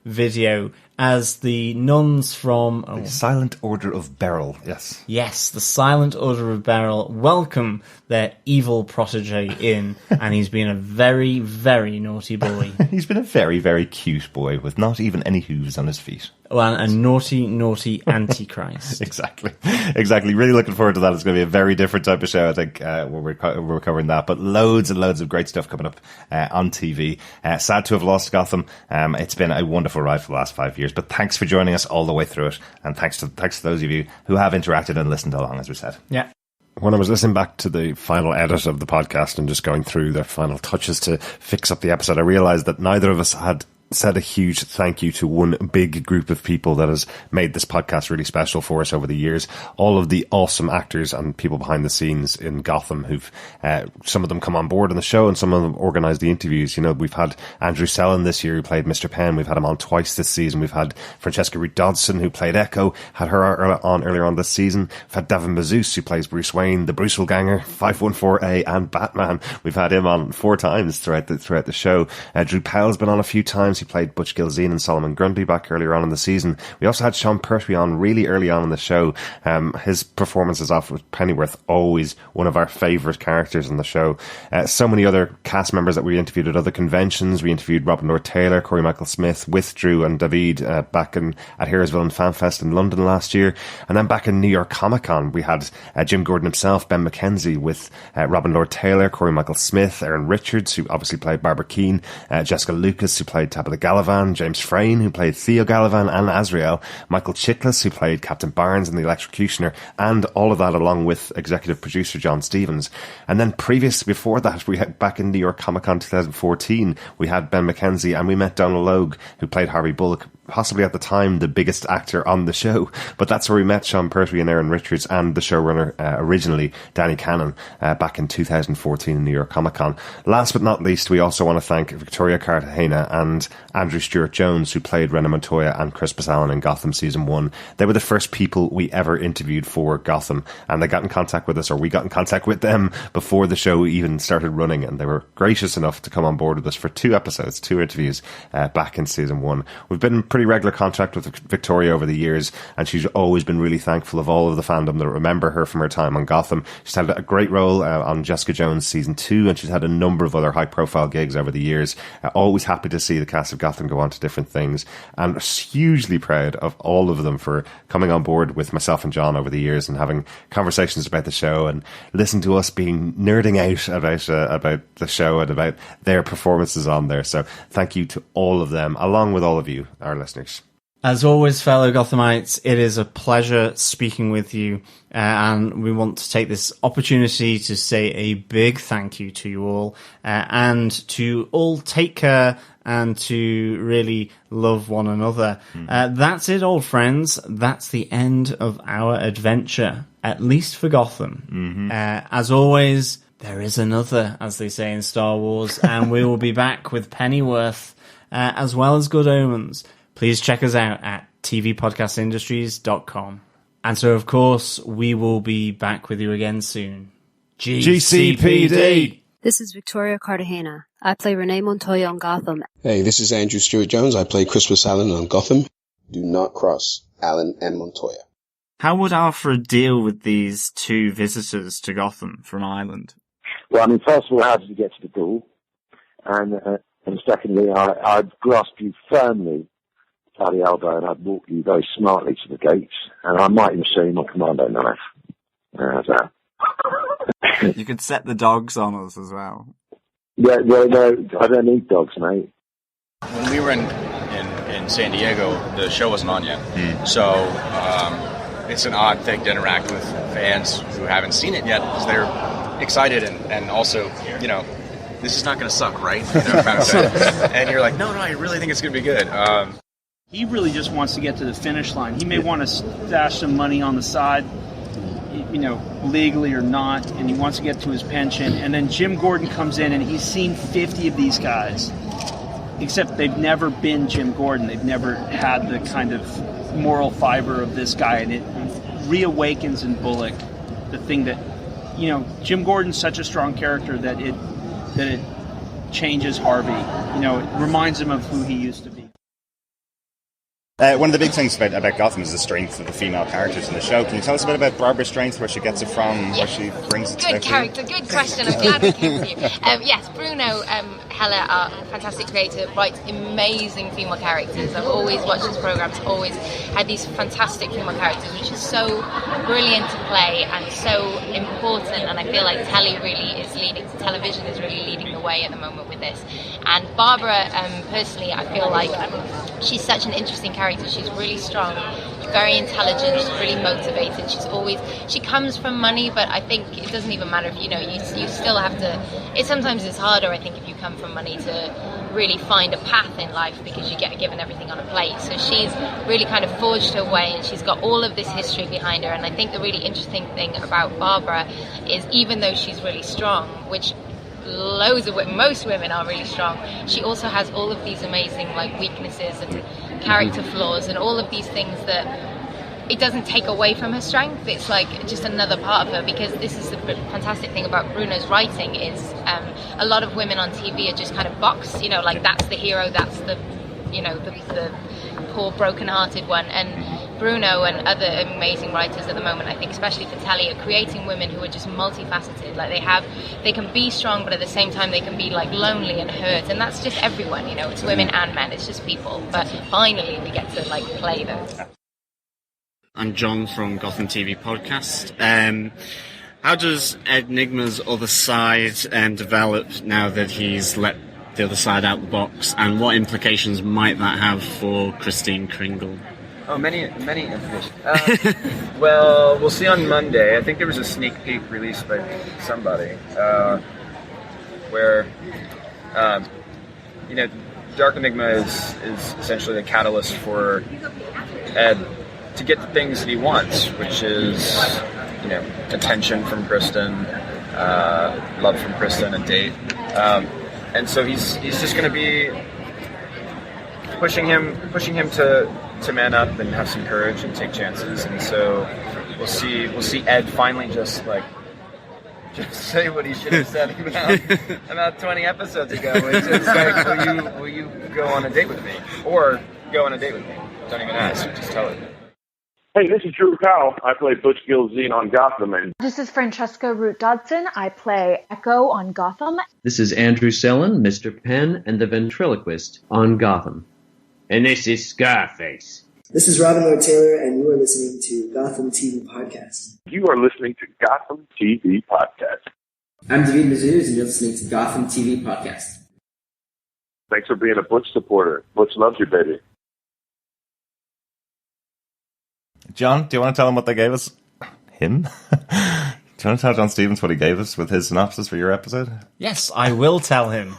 video as the nuns from... The Silent Order of Beryl, yes. Yes, the Silent Order of Beryl welcome their evil protege in, and he's been a very, very naughty boy. He's been a very, very cute boy with not even any hooves on his feet. Well, a naughty, naughty Antichrist. Exactly. Really looking forward to that. It's going to be a very different type of show, I think, where we're covering that. But loads and loads of great stuff coming up on TV. Sad to have lost Gotham. It's been a wonderful ride for the last 5 years. But thanks for joining us all the way through it. And thanks to those of you who have interacted and listened along, as we said. Yeah. When I was listening back to the final edit of the podcast and just going through the final touches to fix up the episode, I realised that neither of us had said a huge thank you to one big group of people that has made this podcast really special for us over the years. All of the awesome actors and people behind the scenes in Gotham who've, some of them come on board on the show and some of them organise the interviews. You know, we've had Andrew Sellon this year who played Mr. Penn. We've had him on twice this season. We've had Francesca Root Dodson who played Echo, had her on earlier on this season. We've had Devin Mazouz who plays Bruce Wayne, the Bruceville-ganger, 514A and Batman. We've had him on 4 times throughout the show. Drew Powell's been on a few times. He played Butch Gilzine and Solomon Grundy back earlier on in the season. We also had Sean Pertwee on really early on in the show. His performances off with Pennyworth, always one of our favourite characters in the show. So many other cast members that we interviewed at other conventions. We interviewed Robin Lord Taylor, Corey Michael Smith with Drew and David back at Heroesville and FanFest in London last year. And then back in New York Comic Con, we had Jim Gordon himself, Ben McKenzie with Robin Lord Taylor, Corey Michael Smith, Erin Richards, who obviously played Barbara Keane, Jessica Lucas, who played Tabitha Gallivan, James Frayne, who played Theo Gallivan and Azrael, Michael Chiklis, who played Captain Barnes and the Electrocutioner, and all of that along with executive producer John Stevens. And then before that, we had back in New York Comic Con 2014, we had Ben McKenzie and we met Donald Logue, who played Harvey Bullock, possibly at the time the biggest actor on the show. But that's where we met Sean Pertwee and Erin Richards and the showrunner originally, Danny Cannon, back in 2014 in New York Comic Con. Last but not least, we also want to thank Victoria Cartagena and Andrew Stewart Jones, who played Rena Montoya and Crispus Allen in Gotham Season 1. They were the first people we ever interviewed for Gotham, and they got in contact with us, or we got in contact with them before the show even started running, and they were gracious enough to come on board with us for 2 episodes, 2 interviews back in Season 1. We've been in pretty regular contact with Victoria over the years, and she's always been really thankful of all of the fandom that remember her from her time on Gotham. She's had a great role on Jessica Jones Season 2, and she's had a number of other high-profile gigs over the years. Always happy to see the cast of Gotham go on to different things, and hugely proud of all of them for coming on board with myself and John over the years and having conversations about the show and listen to us being nerding out about the show and about their performances on there. So thank you to all of them, along with all of you, our listeners. As always, fellow Gothamites, it is a pleasure speaking with you, and we want to take this opportunity to say a big thank you to you all, and to all take care and to really love one another. That's it, old friends. That's the end of our adventure, at least for Gotham. As always, there is another, as they say in Star Wars, and we will be back with Pennyworth, as well as Good Omens. Please check us out at tvpodcastindustries.com. And so, of course, we will be back with you again soon. GCPD! This is Victoria Cartagena. I play Renee Montoya on Gotham. Hey, this is Andrew Stewart-Jones. I play Crispus Allen on Gotham. Do not cross Allen and Montoya. How would Alfred deal with these two visitors to Gotham from Ireland? Well, I mean, first of all, how did you get to the door? And secondly, I'd grasp you firmly by the elbow and I'd walk you very smartly to the gates, and I might even show you my commando knife. How's that? You could set the dogs on us as well. Yeah, well, no, I don't need dogs, mate. When we were in San Diego, the show wasn't on yet. So it's an odd thing to interact with fans who haven't seen it yet, because they're excited and also, you know, this is not going to suck, right? You know, kind of thing. And you're like, no, I really think it's going to be good. He really just wants to get to the finish line. He may want to stash some money on the side, you know, legally or not, and he wants to get to his pension. And then Jim Gordon comes in, and he's seen 50 of these guys, except they've never been Jim Gordon. They've never had the kind of moral fiber of this guy, and it reawakens in Bullock the thing that, you know, Jim Gordon's such a strong character that it changes Harvey. You know, it reminds him of who he used to be. One of the big things about Gotham is the strength of the female characters in the show. Can you tell us a bit about Barbara's strength, where she gets it from, where she brings it to? Good character, good question. I'm glad it came to you. Yes, Bruno Heller, our fantastic creator, writes amazing female characters. I've always watched his programs, always had these fantastic female characters, which is so brilliant to play and so important. And I feel like television is really leading the way at the moment with this. And Barbara, personally, I feel like she's such an interesting character. She's really strong, very intelligent, she's really motivated. She comes from money, but I think it doesn't even matter if, you know, you still have to, sometimes it's harder, I think, if you come from money to really find a path in life, because you get given everything on a plate. So she's really kind of forged her way, and she's got all of this history behind her. And I think the really interesting thing about Barbara is, even though she's really strong, which most women are really strong, she also has all of these amazing weaknesses and character flaws and all of these things that it doesn't take away from her strength. It's like just another part of her, because this is the fantastic thing about Bruno's writing is a lot of women on TV are just kind of boxed, you know, like that's the hero, that's the, you know, the poor broken-hearted one. And Bruno and other amazing writers at the moment, I think especially for telly, are creating women who are just multifaceted. Like they can be strong, but at the same time they can be like lonely and hurt, and that's just everyone, you know, it's women and men, it's just people. But finally we get to like play those. I'm John from Gotham TV Podcast. How does Ed Nigma's other side develop now that he's let the other side out the box, and what implications might that have for Christine Kringle? Oh, many implications. Well, we'll see on Monday. I think there was a sneak peek released by somebody where, you know, Dark Enigma is essentially the catalyst for Ed to get the things that he wants, which is, you know, attention from Kristen, love from Kristen, a date. And so he's just going to be pushing him to man up and have some courage and take chances. And so we'll see Ed finally just say what he should have said about 20 episodes ago, which is like, will you go on a date with me, or go on a date with me? Don't even ask, just tell it. Hey, this is Drew Powell. I play Butch Gilzine on Gotham. And this is Francesca Root Dodson. I play Echo on Gotham. This is Andrew Sellon, Mr. Penn, and the ventriloquist on Gotham. And this is Scarface. This is Robin Lord Taylor, and you are listening to Gotham TV Podcast. You are listening to Gotham TV Podcast. I'm David Mazouz, and you're listening to Gotham TV Podcast. Thanks for being a Butch supporter. Butch loves you, baby. John, do you want to tell him what they gave us? Him? Do you want to tell John Stevens what he gave us with his synopsis for your episode? Yes, I will tell him.